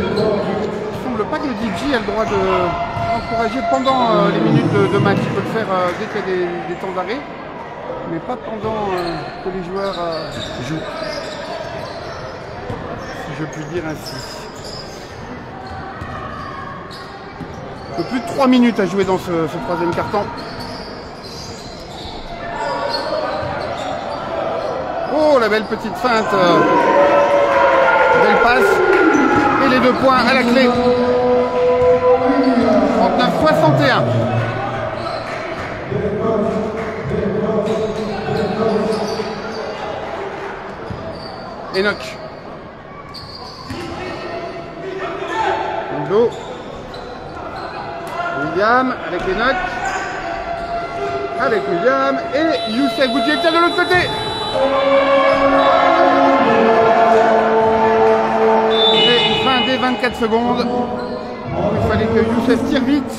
semble pas que le DJ a le droit d'encourager pendant les minutes de match. Il peut le faire dès qu'il y a des temps d'arrêt, mais pas pendant que les joueurs jouent. Si je puis dire ainsi. Un peu plus de 3 minutes à jouer dans ce troisième quart-temps. Oh, la belle petite feinte. Belle passe. Et les 2 points à la clé. 39-61. Enoch. Endo. William avec Enoch. Avec William. Et Youssef Boudjeltia de l'autre côté. Et fin des 24 secondes. Il fallait que Youssef tire vite.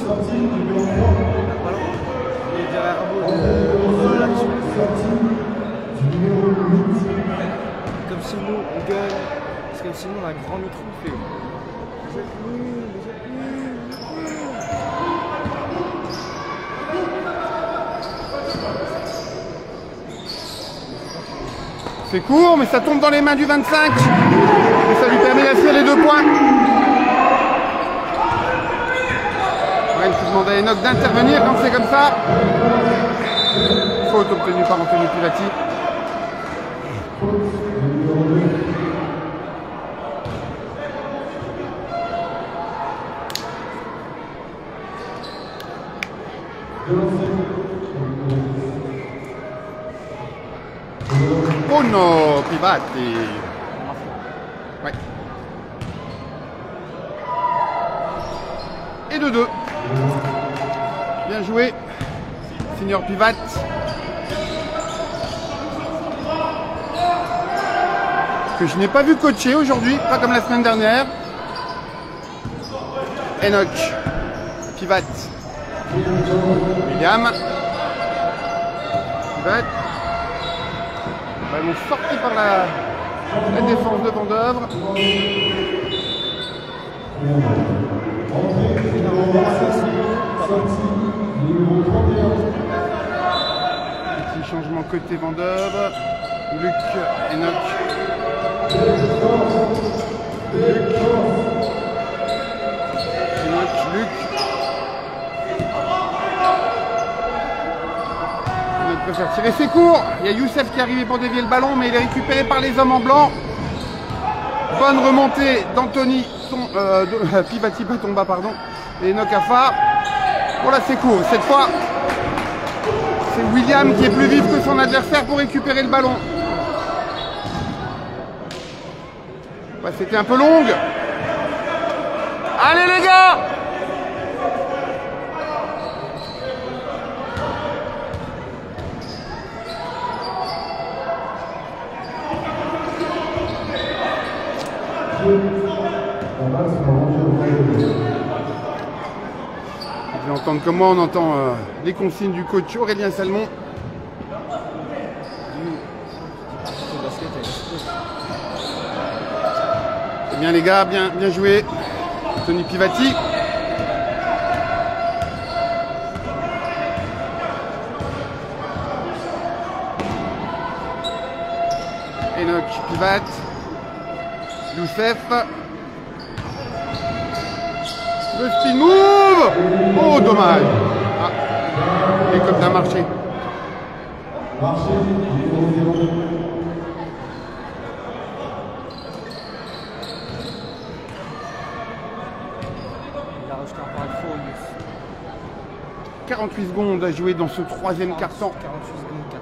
Comme si nous on gueule, c'est comme si nous on a un grand micro, on fait. Vous êtes nuls, vous êtes nuls. C'est court, mais ça tombe dans les mains du 25. Et ça lui permet d'afficher les 2 points. Ouais, il faut demander à Enoch d'intervenir quand c'est comme ça. Faute obtenue par Anthony Pivati. Oh no, Pivati. Ouais. Et de 2. Bien joué. Senior Pivat. Que je n'ai pas vu coacher aujourd'hui, pas comme la semaine dernière. Enoch. Pivat. William. Pivat. Ballon sorti par la défense de Vendœuvre. Petit changement côté Vendœuvre. Luc, Enoch. Luc. Enoch peut faire tirer ses cours. Il y a Youssef qui est arrivé pour dévier le ballon, mais il est récupéré par les hommes en blanc. Bonne remontée d'Anthony Pivati Patomba, pardon. Et Enoch Afa. Voilà, c'est court. Cette fois, c'est William qui est plus vif que son adversaire pour récupérer le ballon. Ouais, c'était un peu longue. Allez les gars! Vous allez entendre comment on entend les consignes du coach Aurélien Salmon. C'est bien les gars, bien joué. Tony Pivati. Enoch Pivat. Youssef. Le spin move. Oh, dommage. Ah, et comme d'un marché. Marché, numéro 0. Il a rejeté un parade faux, Youss. 48 secondes à jouer dans ce troisième quart-temps. 48 secondes 4.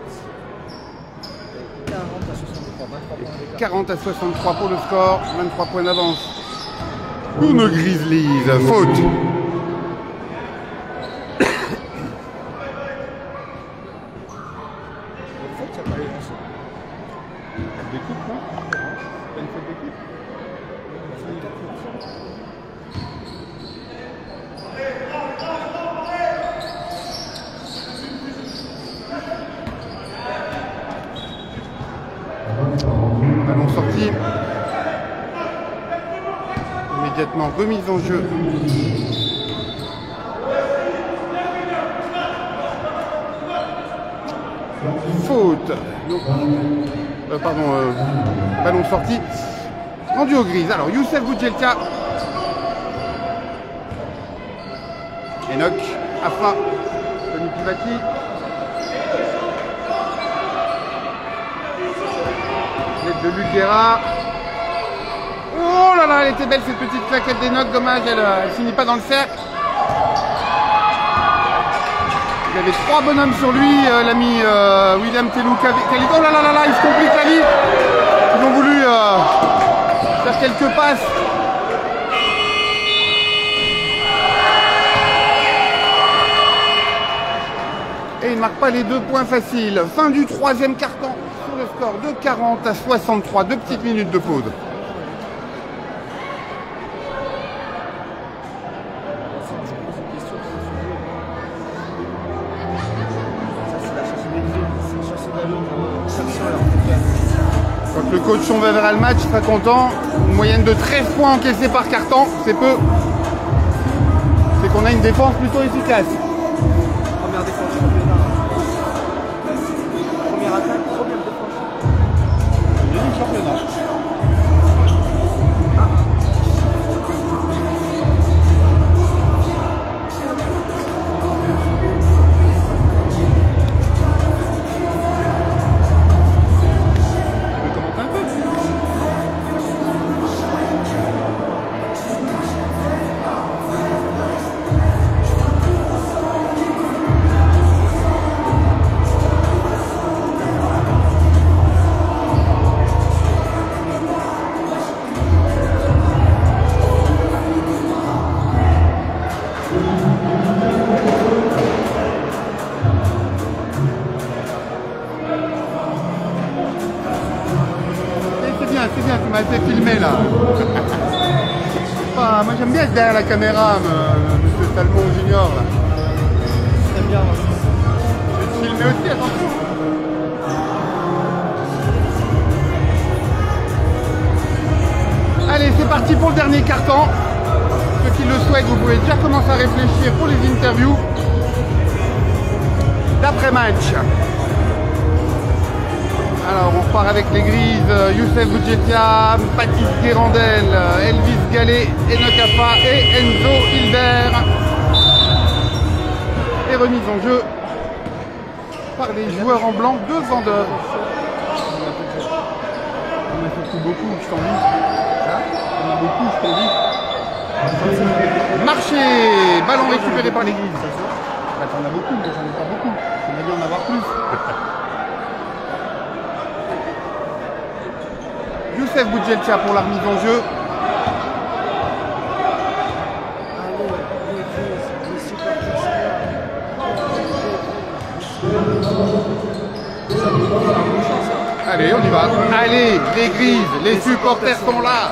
40 à 63, 23 points d'écart. 40 à 63 pour le score, 23 points d'avance. Pour nos Grizzlies, faute. En fait, il n'y a pas les lancers. D'équipe, non? Pas une faute d'équipe? Ballon sorti. Immédiatement remise en jeu. Faute. Donc, ballon sorti. Rendu au gris. Alors Youssef Boudjelka. Enoch. Afra. Tony Pivati. De Lugera. Oh là là, elle était belle cette petite claquette d'Enoch, dommage, elle finit pas dans le cercle. Il avait 3 bonhommes sur lui, l'ami William Telou Khalid. Oh là là là là, il se complique la vie. Ils ont voulu faire quelques passes. Et il ne marque pas les 2 points faciles. Fin du troisième quart-temps. Le score de 40 à 63, 2 petites minutes de pause. Quand le coach on verra le match, il sera content. Une moyenne de 13 points encaissés par carton, c'est peu. C'est qu'on a une défense plutôt efficace. Première défense championnat. Première attaque, première défense. Deuxième championnat. C'est bien, tu m'as fait filmer là. Moi j'aime bien être derrière la caméra, monsieur Talmont Junior là. J'aime bien. Je vais te filmer aussi, attention. Allez, c'est parti pour le dernier carton. Ceux qui le souhaitent, vous pouvez déjà commencer à réfléchir pour les interviews d'après-match. Alors on repart avec les grises, Youssef Boudjelka, Baptiste Guérandel, Elvis Gallet, Enoch Afa et Enzo Hilbert. Et remise en jeu par les joueurs en blanc de Vendeur. On a surtout beaucoup, je t'en dis. On a beaucoup, je t'en dis. Marché, ballon récupéré par les grises. Bah, t'en as beaucoup, mais j'en ai pas beaucoup. On a dû en avoir plus. Youssef Boudjelka pour la remise en jeu. Allez, on y va. Allez, les grises, les supporters sont là.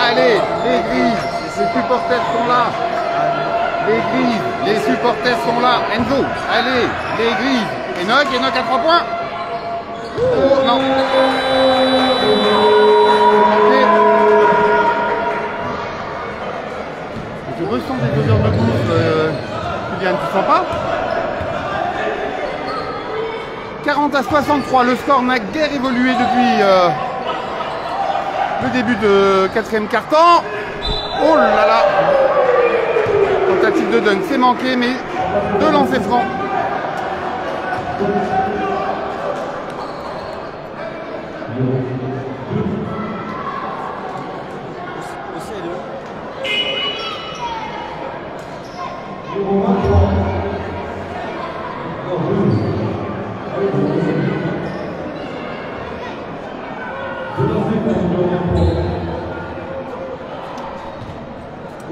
Allez, les grises, les supporters sont là. Les grises, les supporters sont là. Enzo, allez, les grises. Enoch à 3 points. Oh non. Je ressens des odeurs de bouffe, Kylian, tu sens pas? 40 à 63, le score n'a guère évolué depuis Le début de quatrième quart-temps. Oh là là. Tentative de dunk, c'est manqué, mais deux lancers francs. Aussi, elle est où?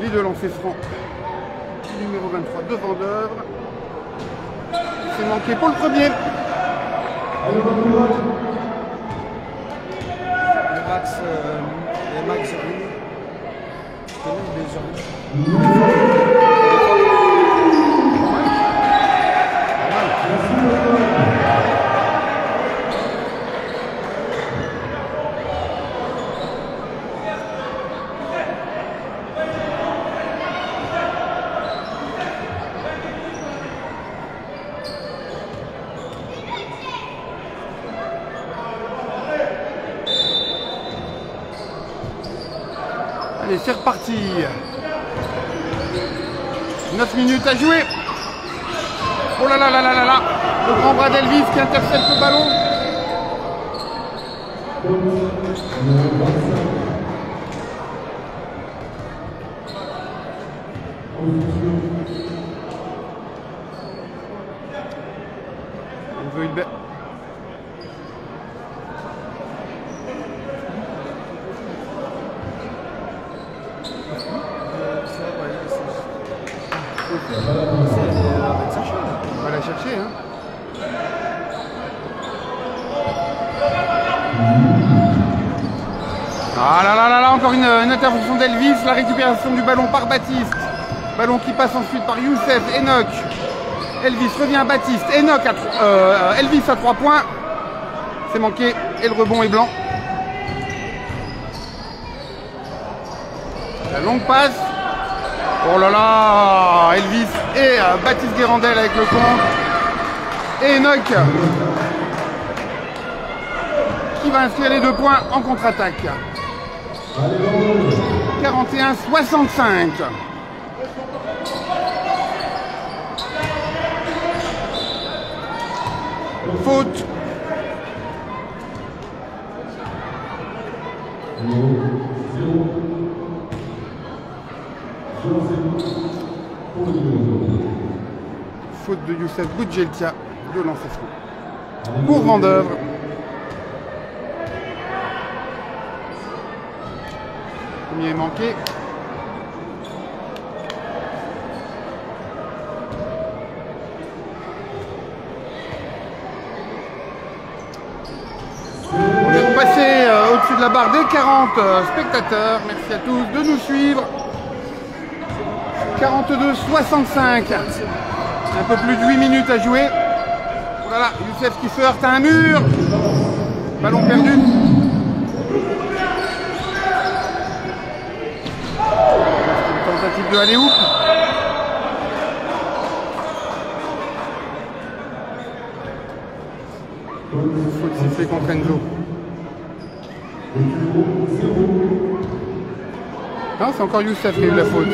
Les deux lancers francs. Numéro 23 de Vendœuvre. C'est manqué pour le premier. Les Max Green. Je connais les gens. Allez, c'est reparti. 9 minutes à jouer. Oh là là là là là là. Le grand bras d'Elvis qui intercepte le ballon. On veut une belle. On va la chercher, hein. Ah là là là là, encore une intervention d'Elvis, la récupération du ballon par Baptiste. Ballon qui passe ensuite par Youssef, Enoch. Elvis revient à Baptiste, Enoch Elvis à 3 points. C'est manqué et le rebond est blanc. La longue passe. Oh là là, Elvis et Baptiste Guérandel avec le compte. Et Enoch qui va inscrire les 2 points en contre-attaque. 41-65. Faute. Faute de Youssef Boudjeltia, de lancer franc. Pour Vendœuvre. Premier est manqué. On est repassé au-dessus de la barre des 40 spectateurs. Merci à tous de nous suivre. 42-65. Un peu plus de 8 minutes à jouer. Voilà, Youssef qui se heurte à un mur. Ballon perdu. Une tentative de aller-hoop. Faute sifflée contre Enzo. Non, c'est encore Youssef qui a eu la faute.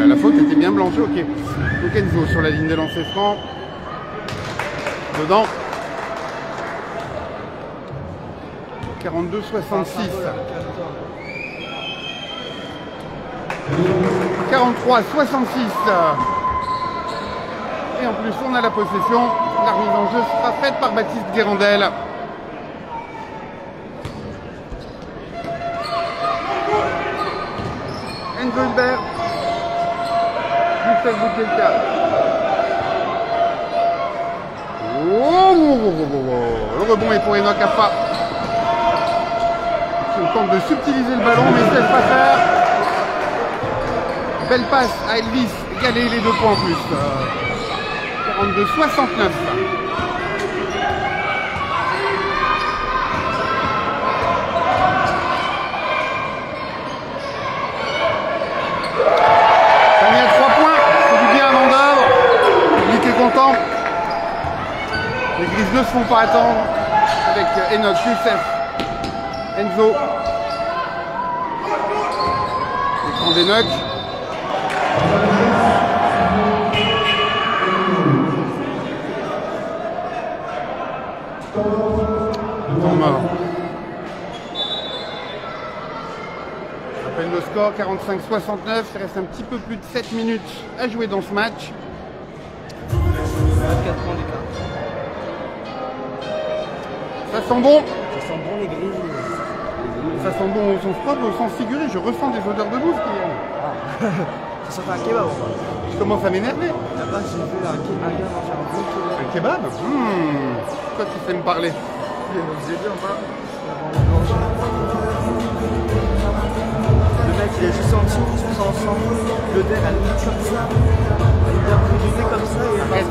La faute était bien blanchie, ok. Donc Enzo sur la ligne des lancers francs. Dedans. 42-66. 43-66. Et en plus, on a la possession. La remise en jeu sera faite par Baptiste Guérandel. Enzo Hubert. Youssef Boudjeltia. Le rebond est pour Enoch Afa. Il tente de subtiliser le ballon, mais il ne laisse pas faire. Belle passe à Elvis, égaler les 2 points en plus. 42-69. se font pas attendre avec Enoch, Youssef, Enzo. Écran d'Enoch. Temps mort. Je rappelle le score 45-69, il reste un petit peu plus de 7 minutes à jouer dans ce match. 24 points d'écart. Ça sent bon. Ça sent bon les grilles. Ça sent bon au sens propre, au sens figuré. Je ressens des odeurs de bouffe. Ça sent un kebab. Je commence à m'énerver. Là-bas, j'ai vu un gars faire un bon kebab. Un kebab. Toi, tu sais me parler. J'ai vu en bas. Le mec, il a juste senti tous ensemble. L'odeur, elle est comme ça. Il a pris du nez comme ça et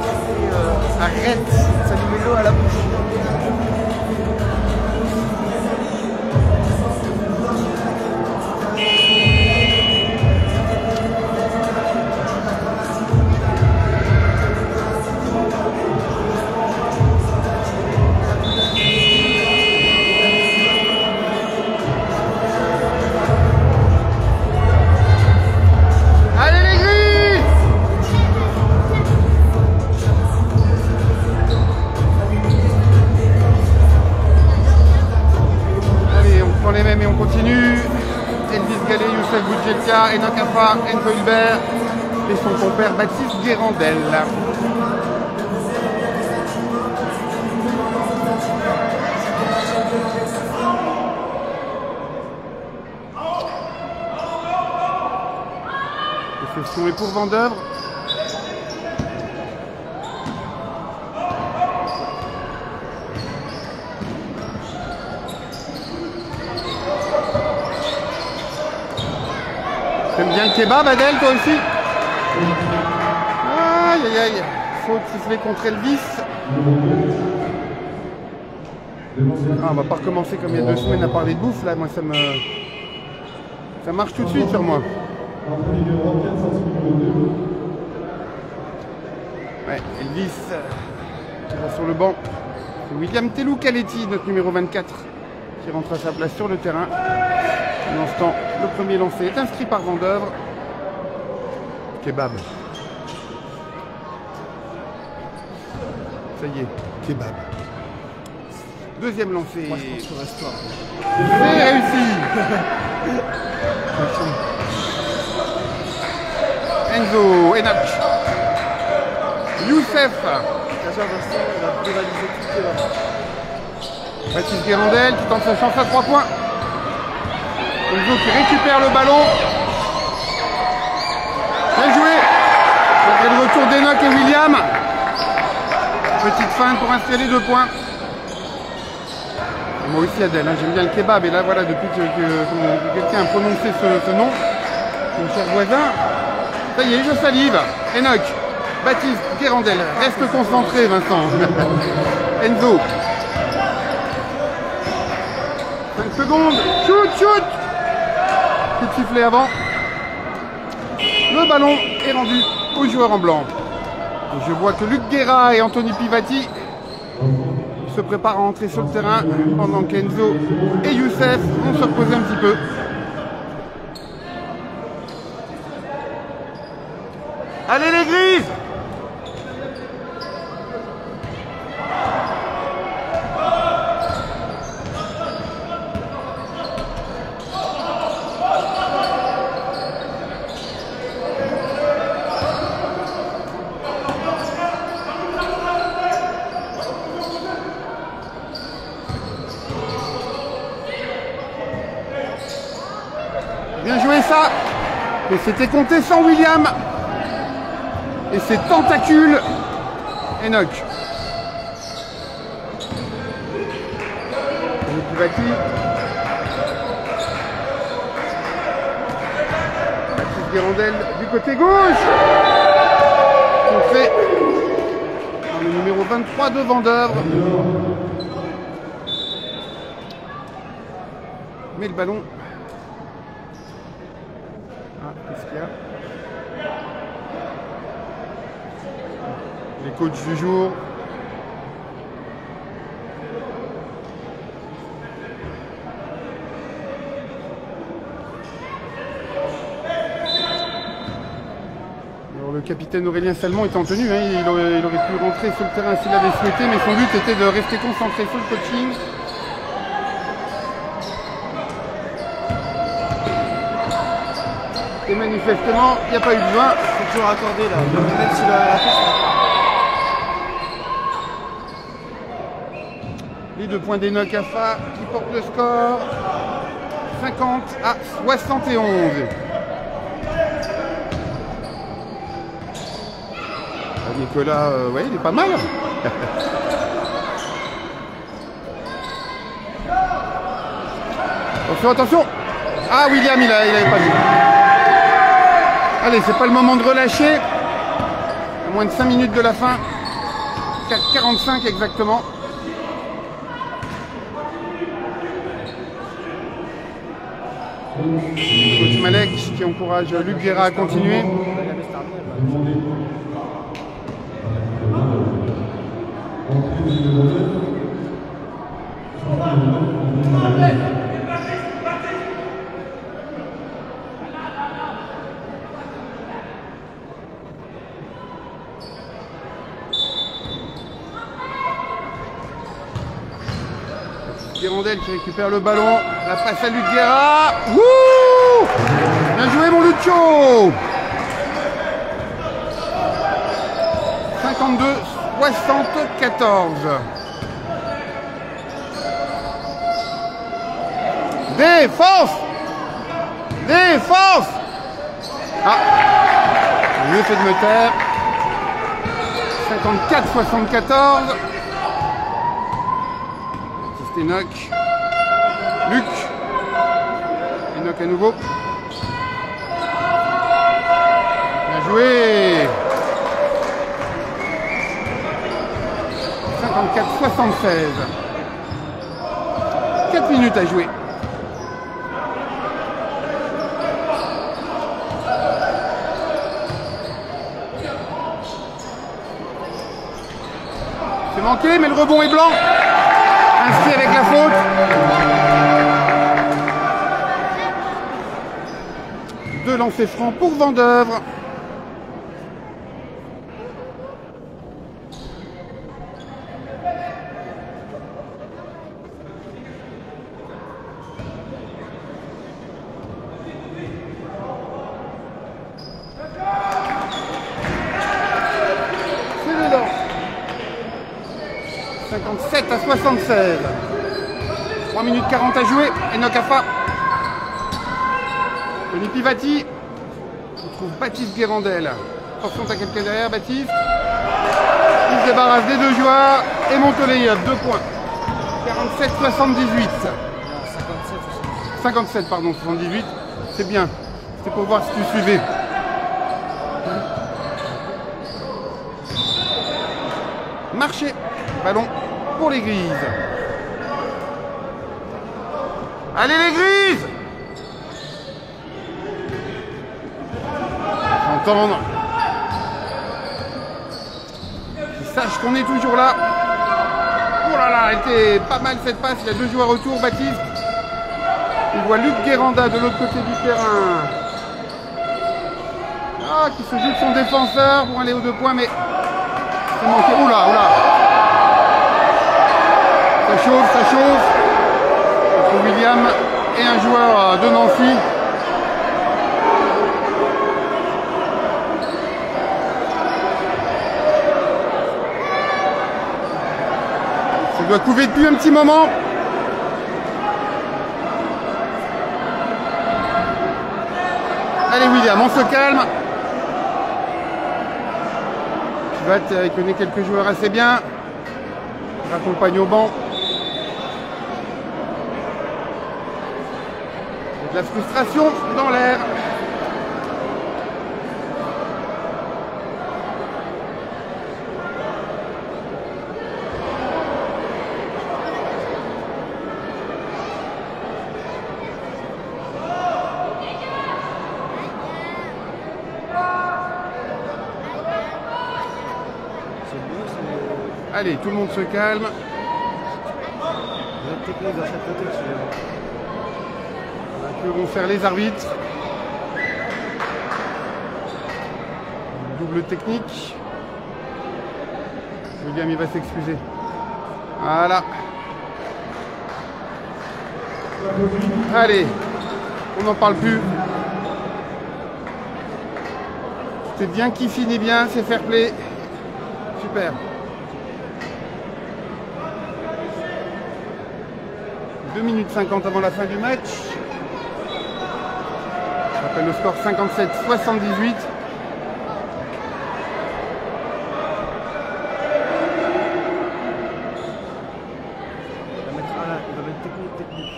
Arrête. ça nous met l'eau à la bouche. Enoch Afa, Enzo Hilbert et son compère Baptiste Guérandel. Et ce sont les pourvendeurs. T'aimes bien le kebab, Adèle, toi aussi? Aïe aïe aïe, faute sifflée contre Elvis. Ah, on va pas recommencer comme il y a 2 semaines à parler de bouffe, là, moi ça marche tout de suite sur moi. Ouais, Elvis qui va sur le banc. C'est William Telou Caletti, notre numéro 24, qui rentre à sa place sur le terrain. Pendant ce temps, le premier lancé est inscrit par Vendeuvre. Kebab. Ça y est, kebab. Deuxième lancé. Moi, je pense qu'on reste pas. C'est réussi. Enzo, Enoch. Youssef. Cajar Vincent, il a rivalisé tout le kebab. Baptiste Guérandel qui tente sa chance à 3 points. Enzo qui récupère le ballon. Bien joué. Malgré le retour d'Enoch et William. Petite feinte pour inscrire les 2 points. Et moi aussi Adèle, hein, j'aime bien le kebab. Et là voilà, depuis que quelqu'un a prononcé ce nom, mon cher voisin, ça y est, je salive. Enoch, Baptiste Guérandel, reste concentré Vincent. Enzo. 5 secondes. Shoot, shoot. Coup de sifflet avant. Le ballon est rendu aux joueurs en blanc. Et je vois que Luc Guerra et Anthony Pivati se préparent à entrer sur le terrain pendant qu'Enzo et Youssef vont se reposer un petit peu. Allez les grises! Bien joué ça. Et c'était compté sans William. Et c'est tentacule. Enoch. Baptiste Guérandel du côté gauche. On fait le numéro 23 de Vendeuvre. Mais le ballon. Ah, qu'est-ce qu'il y a? Les coachs du jour. capitaine Aurélien Salmon était en tenue, hein. Il aurait pu rentrer sur le terrain s'il l'avait souhaité, mais son but était de rester concentré sur le coaching. Et manifestement, il n'y a pas eu besoin. Faut toujours accorder là, même si la touche. Les 2 points d'Enoch Afa qui portent le score 50 à 71. Nicolas, ouais, il est pas mal. Attention. Ah, William, il avait pas vu. Allez, c'est pas le moment de relâcher. À moins de 5 minutes de la fin. 4:45 exactement. Coach Malek qui encourage Luc Guerra à continuer. Guérandel qui récupère le ballon, la passe à Luc Guerra. Wouh! Bien joué mon Lucio. 52-74. Défense! Défense! Ah! Mieux fait de me taire. 54-74. C'est Enoch. Luc. Enoch à nouveau. Bien joué. 54-76. 4 minutes à jouer. C'est manqué, mais le rebond est blanc. Inscrit avec la faute. Deux lancers francs pour Vendeuvre. C'est dedans. 57 à 76. 3 minutes 40 à jouer. Enoch Afa. Tony Pivati. On trouve Baptiste Guérandel. Attention, t'as quelqu'un derrière, Baptiste. Il se débarrasse des deux joueurs. Et Montoleyev, 2 points. 47-78. 57, pardon, 78. C'est bien. C'était pour voir si tu suivais. Marché. Ballon pour les Grises. Allez les Grises! Entendre. Qu'ils sachent qu'on est toujours là. Oh là là, elle était pas mal cette passe. Il y a 2 joueurs autour. Baptiste. Il voit Luc Guéranda de l'autre côté du terrain. Ah, qui se joue de son défenseur pour aller aux 2 points, mais c'est manqué. Oula, oula. Ça chauffe, ça chauffe. Entre William et un joueur de Nancy. Ça doit couver depuis un petit moment. Allez William, on se calme. Il connaît quelques joueurs assez bien. Il raccompagne au banc. Il y a de la frustration dans l'air. Allez, tout le monde se calme. Que vont faire les arbitres? double technique. William, il va s'excuser. Voilà. Allez, on n'en parle plus. C'est bien qui finit bien, c'est fair play. Super. « 2 minutes 50 avant la fin du match. Je rappelle le score 57-78. Il va mettre technique.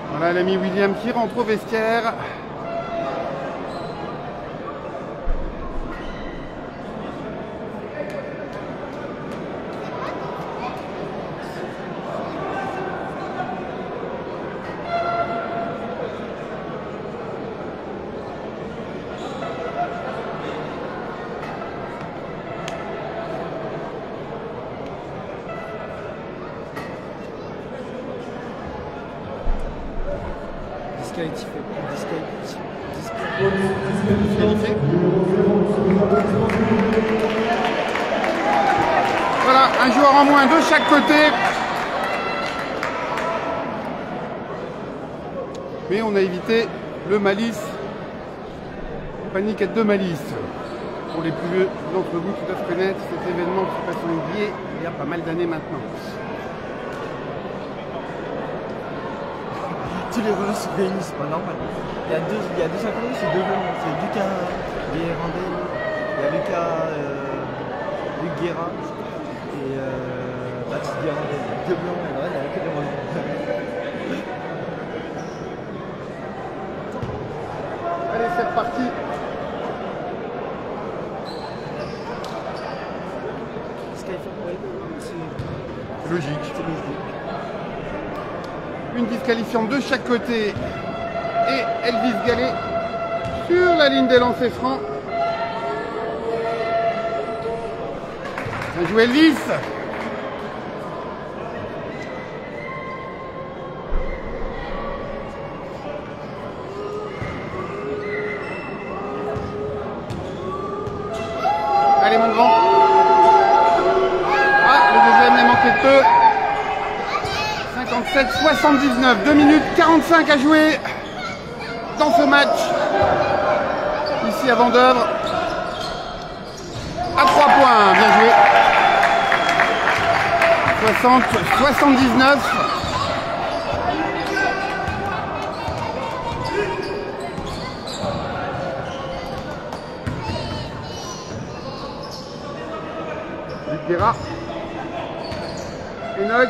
Voilà l'ami William qui rentre au vestiaire. Voilà, un joueur en moins de chaque côté. Mais on a évité le malice. Panique à deux malices. Pour les plus vieux d'entre vous qui doivent connaître cet événement qui passe en NBA il y a pas mal d'années maintenant. Tous les joueurs se réunissent, c'est pas normal. Il y a deux inconnus, c'est deux blancs. C'est Lucas Guérandel, il y a Luc Guérin et Baptiste Guérandel. Deux blancs, et le reste, il n'y a que des blancs. Allez, c'est reparti. C'est logique. Une disqualifiante de chaque côté et Elvis Gallet sur la ligne des lancers francs. Bien joué Elvis. Allez mon grand. Ah, le deuxième est manqué de peu. 57-79, 2 minutes 45 à jouer dans ce match. Ici à Vendeuvre. À 3 points, bien joué. 60-79. Luc Guérin. Enoch.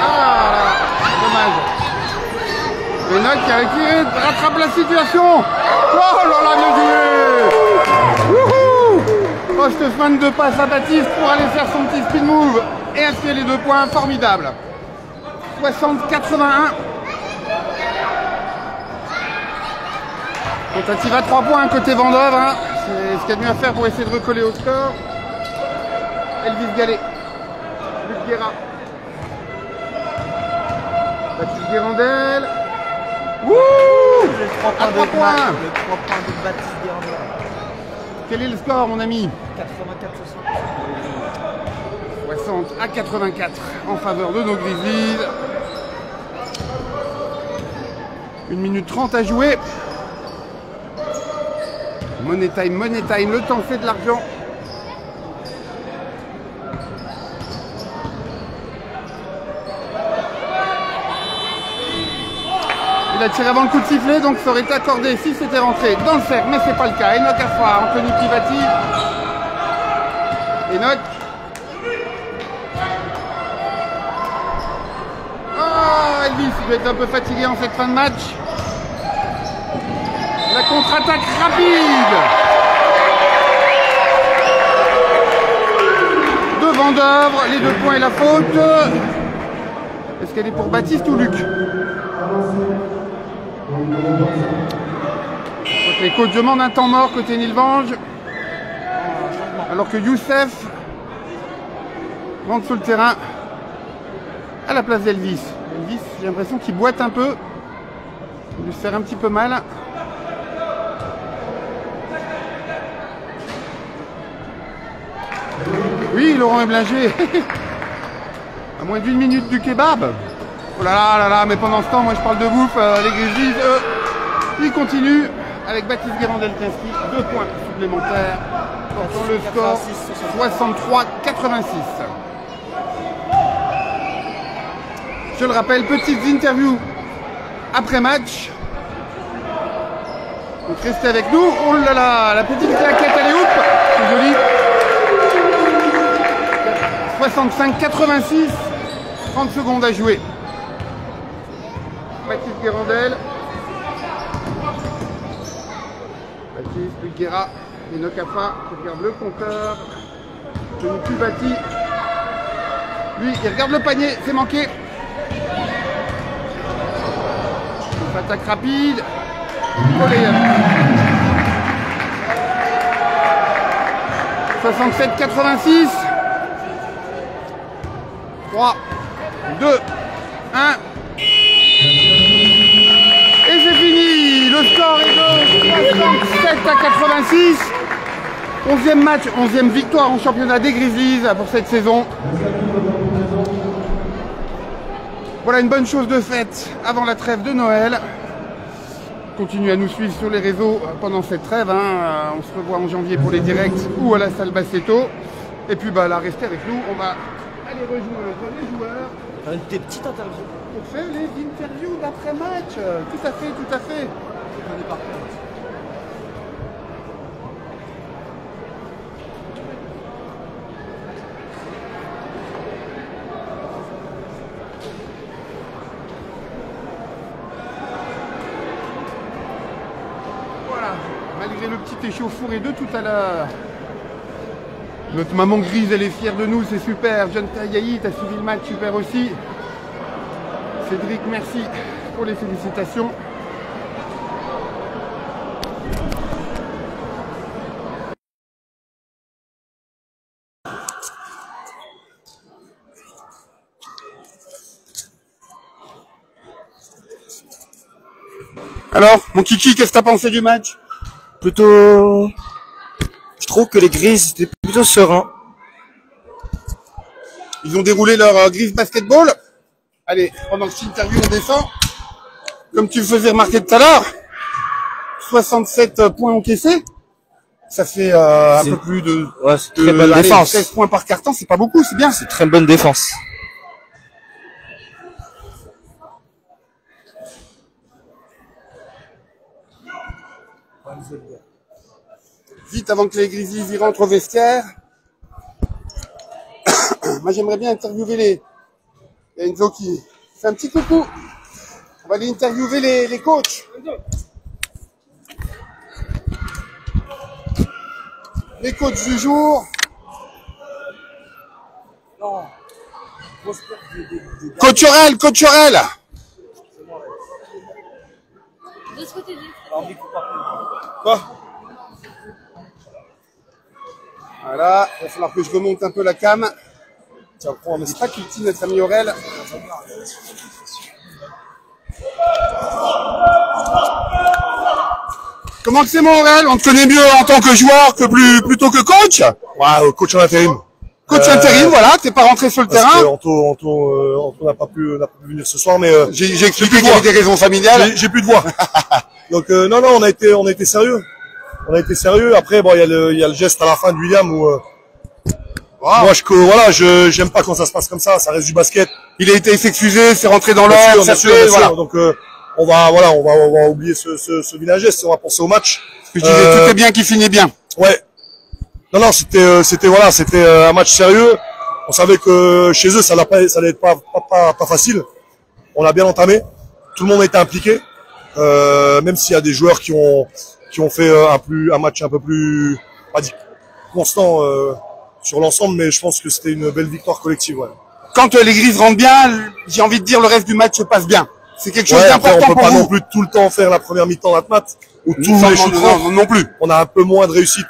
Ah, dommage. Enoch qui rattrape la situation. Oh là là, bien joué. Wouhou. Postman de passe à Baptiste pour aller faire son petit spin move et inscrire les 2 points, formidable. 60-81. Tentative à 3 points côté Vendeuvre. Hein. C'est ce qu'il y a de mieux à faire pour essayer de recoller au score. Elvis Gallet. Luc Guérin. Baptiste Guérandel. Wouh! Le 3 points, à 3 points. Le 3 points de Baptiste Guérandel. Quel est le score, mon ami? 84-60. 60-84 en faveur de nos Grizzlies. 1 minute 30 à jouer. Money time, le temps fait de l'argent. Il a tiré avant le coup de sifflet, donc ça aurait été accordé si c'était rentré dans le cercle, mais c'est pas le cas. Enoch à froid, Anthony Pivati. Enoch. Ah, Elvis, il doit être un peu fatigué en cette fin de match. La contre-attaque rapide de Vendeuvre, les 2 points et la faute. Est-ce qu'elle est pour Baptiste ou Luc? Les coachs demandent un temps mort côté Nilvange. Alors que Youssef rentre sur le terrain à la place d'Elvis. Elvis, j'ai l'impression qu'il boite un peu. Il lui se faire un petit peu mal. Oui, Laurent Eblinger. À moins d'1 minute du kebab. Oh là là, mais pendant ce temps, moi je parle de bouffe. Les Grizzlies, eux, ils continuent avec Baptiste Guérandel qui inscrit 2 points supplémentaires. Portant le score 63-86. Je le rappelle, petites interviews après match. Donc restez avec nous. Oh là là, la petite claquette, elle est oup. C'est joli. 65-86. 30 secondes à jouer. Baptiste Guérandel. Baptiste, Luc Guéra et Nokafa qui regarde le compteur. Je n'ai plus bâti. Lui, il regarde le panier, c'est manqué. Attaque rapide. Collé. 67-86. 3, 2, 1. Et c'est fini. Le score est de 67-86. 11e match, 11e victoire en championnat des Grizzlies pour cette saison. Voilà une bonne chose de faite avant la trêve de Noël. Continuez à nous suivre sur les réseaux pendant cette trêve. On se revoit en janvier pour les directs ou à la salle Bassetto. Et puis là, restez avec nous. On va aller rejoindre les joueurs. Des petites interviews. Pour faire les interviews d'après-match. Tout à fait, tout à fait. Malgré le petit échauffouré de tout à l'heure. Notre maman grise, elle est fière de nous, c'est super. John Tayayi, t'as suivi le match, super aussi. Cédric, merci pour les félicitations. Alors, mon kiki, qu'est-ce que t'as pensé du match? Plutôt... Je trouve que les Grises étaient plutôt sereins. Ils ont déroulé leur Grise basketball. Allez, pendant que cette interview, on descend. Comme tu le faisais remarquer tout à l'heure, 67 points encaissés. Ça fait un peu plus de... Ouais, c'est très bonne défense. 16 points par carton, c'est pas beaucoup, c'est bien. C'est très bonne défense. Vite avant que les Grizzlies y rentrent au vestiaire. Moi j'aimerais bien interviewer les... Il y a Enzo qui fait un petit coucou. On va aller interviewer les coachs. Les coachs du jour. Coach Aurel, Coach Aurel. De ce côté Quoi? Voilà, il va falloir que je remonte un peu la cam. Tiens, on c'est pas Culti, notre ami Aurel. Comment que c'est mon Aurel? On te connaît mieux en tant que joueur que plutôt que coach? Ouais, coach en intérim. Coach intérim, voilà, t'es pas rentré sur le Parce terrain. que Anto n'a pas pu venir ce soir, mais J'ai expliqué qu'il y avait des raisons familiales. j'ai plus de voix. Donc non, on a été sérieux. On a été sérieux. Après, bon, il y a le geste à la fin de William où moi, j'aime pas quand ça se passe comme ça. Ça reste du basket. Il a été excusé, c'est rentré dans l'ordre, ça fait, voilà. Donc on va oublier ce vilain geste. On va penser au match. Ce que je disais, tout est bien qui finit bien. Ouais. Non, c'était un match sérieux. On savait que chez eux, ça allait être pas facile. On a bien entamé. Tout le monde a été impliqué. Même s'il y a des joueurs qui ont fait un match un peu plus, pas dit constant, sur l'ensemble, mais je pense que c'était une belle victoire collective. Ouais. Quand les Grises rentrent bien, j'ai envie de dire le reste du match se passe bien. C'est quelque chose Ouais, après, d'important on peut pour pas vous. non plus tout le temps faire la première mi-temps d'Atmat ou tous Non, les shoots non, non plus. On a un peu moins de réussite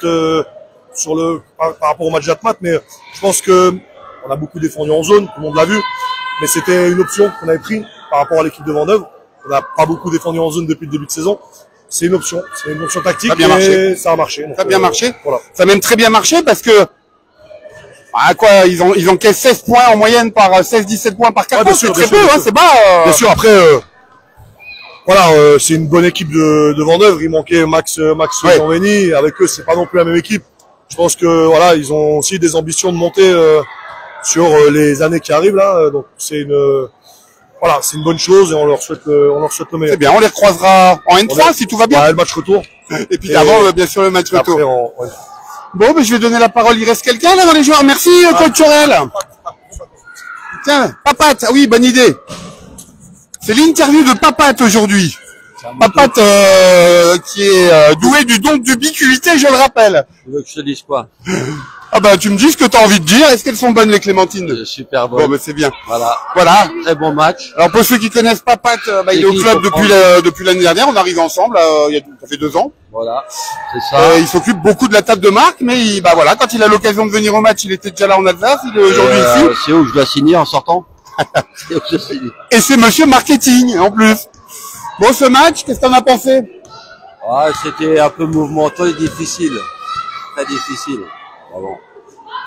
sur par rapport au match d'Atmat, mais je pense que on a beaucoup défendu en zone, tout le monde l'a vu, mais c'était une option qu'on avait prise par rapport à l'équipe de Vendôme. On n'a pas beaucoup défendu en zone depuis le début de saison. C'est une option tactique. Ça a bien marché. Ça a marché. Ça a bien marché. Voilà. Ça a même très bien marché parce que ils encaissent 16 points en moyenne par 16-17 points par 4 bien c'est sûr, très bien sûr, peu, bien hein, sûr. c'est pas. Bien sûr, après, voilà, c'est une bonne équipe de Vendœuvre. Il manquait Max Ouais. Jean-Vény. Avec eux, c'est pas non plus la même équipe. Je pense que voilà, ils ont aussi des ambitions de monter sur les années qui arrivent là. Donc c'est une bonne chose et on leur souhaite le meilleur. C'est bien, on les recroisera en N3 si tout va bien. Ouais, le match retour. Et puis avant, bien sûr, le match retour. Après, ouais. Bon, ben, je vais donner la parole. Il reste quelqu'un là dans les joueurs. Merci, coach Chorel. Tiens, Papat. Ah oui, bonne idée. C'est l'interview de Papat aujourd'hui. Papat qui est doué du don d'ubiquité, je le rappelle. Tu veux que je te dise quoi? Ah bah tu me dis ce que tu as envie de dire. Est-ce qu'elles sont bonnes les clémentines? Super Bon, bon. ben c'est bien. Voilà. Très bon match. Alors pour ceux qui connaissent Papat, il est au L'équipe club comprend. depuis l'année dernière. On arrive ensemble. Ça fait 2 ans. Voilà. C'est ça. Il s'occupe beaucoup de la table de marque, mais voilà, quand il a l'occasion de venir au match, il était déjà là en Alsace. Il est aujourd'hui ici. C'est où je dois signer en sortant? C'est où je signe. Et c'est monsieur marketing en plus. Bon, ce match, qu'est-ce que t'en as pensé? Ouais, c'était un peu mouvementeux et difficile. Très difficile. Bon.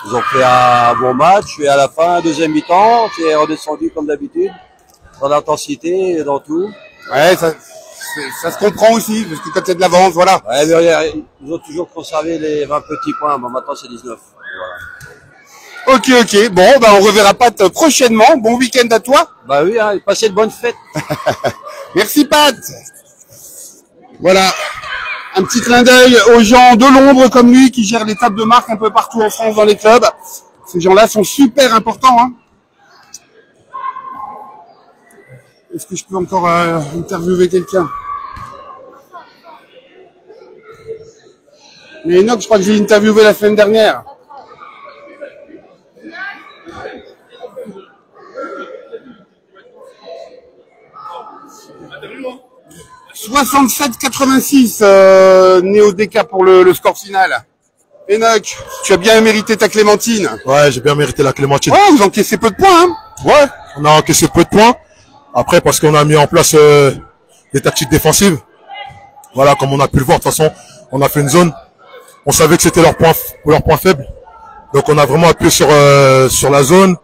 Ils ont fait un bon match et à la fin, deuxième mi-temps, c'est redescendu comme d'habitude. Dans l'intensité et dans tout. Ouais, ça se comprend aussi, parce que quand il y a de l'avance, voilà. Ouais, mais ils ont toujours conservé les 20 petits points. Bon, maintenant c'est 19. Voilà. Ok. Bon, on reverra Pat prochainement. Bon week-end à toi. Bah oui, hein, passez de bonnes fêtes. Merci Pat. Voilà. Un petit clin d'œil aux gens de l'ombre comme lui qui gèrent les tables de marque un peu partout en France dans les clubs. Ces gens-là sont super importants. Hein. Est-ce que je peux encore interviewer quelqu'un? Mais Enoch, je crois que j'ai interviewé la semaine dernière. « 67-86, Néo-DK pour le score final. Enoch, tu as bien mérité ta clémentine. Ouais, j'ai bien mérité la clémentine. Ouais, vous encaissez peu de points, hein. Ouais, on a encaissé peu de points. Après, parce qu'on a mis en place des tactiques défensives. Voilà, comme on a pu le voir, de toute façon, on a fait une zone. On savait que c'était leur point faible. Donc on a vraiment appuyé sur la zone.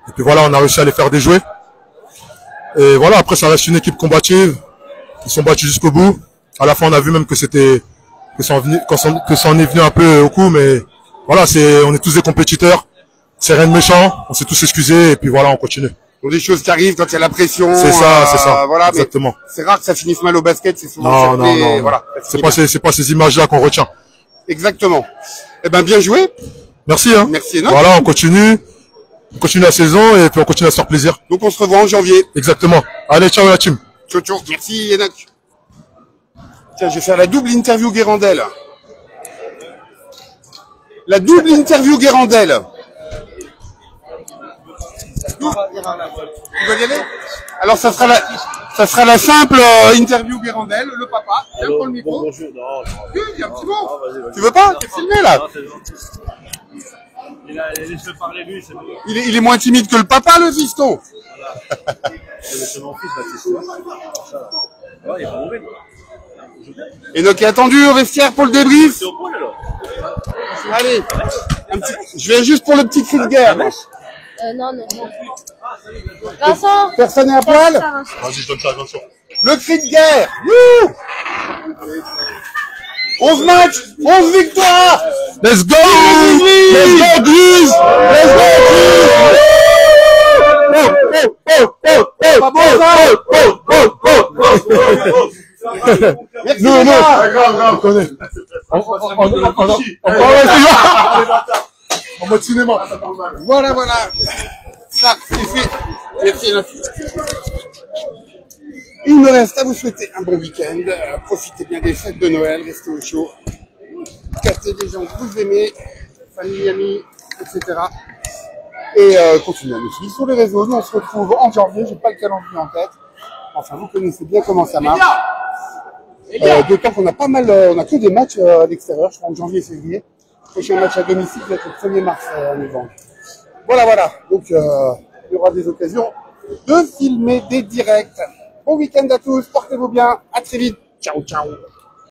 Et puis voilà, on a réussi à les faire déjouer. Et voilà, après ça reste une équipe combative. Ils sont battus jusqu'au bout. À la fin, on a vu même que ça en est venu un peu au coup, mais voilà, on est tous des compétiteurs. C'est rien de méchant. On s'est tous excusés et puis voilà, on continue. Donc des choses qui arrivent quand il y a la pression. C'est ça. Voilà, Exactement. C'est rare que ça finisse mal au basket. C'est souvent Non. Voilà. C'est pas ces images-là qu'on retient. Exactement. Eh ben, bien joué. Merci, hein. Merci, Enoch. Voilà, on continue la saison et puis on continue à se faire plaisir. Donc on se revoit en janvier. Exactement. Allez, ciao la team. Ciao. Merci, Enoch. Tiens, je vais faire la double interview Guérandel. La double interview Guérandel. Tu vas y aller? Alors ça sera la simple interview Guérandel, le papa. Tiens, prends le micro. Bonjour, non, Oui, dis un petit mot. Tu veux pas? T'es filmé là. Laisse-le parler lui, c'est bon. Il est moins timide que le papa, le fiston. C'est mon fils, Baptiste. Ouais, il est pas mauvais. Enoch est attendu au vestiaire pour le débrief. C'est au point alors. Allez, je viens juste pour le petit cri de guerre. Non. Vincent. Personne n'est à poil. Vas-y, je donne ça, attention. Le cri de guerre. Wouh 11 matchs, 11 victoires. Let's go! Let's go, Grise. Let's go, Grise. Non, on connaît. En mode cinéma. Voilà. Ça, c'est fait. Merci, Enoch. Il me reste à vous souhaiter un bon week-end. Profitez bien des fêtes de Noël. Restez au chaud. Gâtez des gens que vous aimez. Famille, amis. etc. Et continuez à nous suivre sur les réseaux. Nous, on se retrouve en janvier. J'ai pas le calendrier en tête. Enfin, vous connaissez bien comment ça marche. D'autant qu'on a pas mal, on a que des matchs à l'extérieur, je crois en janvier et février. Le prochain match à domicile va être le 1er mars en novembre. Voilà. Donc, il y aura des occasions de filmer des directs. Bon week-end à tous, portez-vous bien, à très vite. Ciao.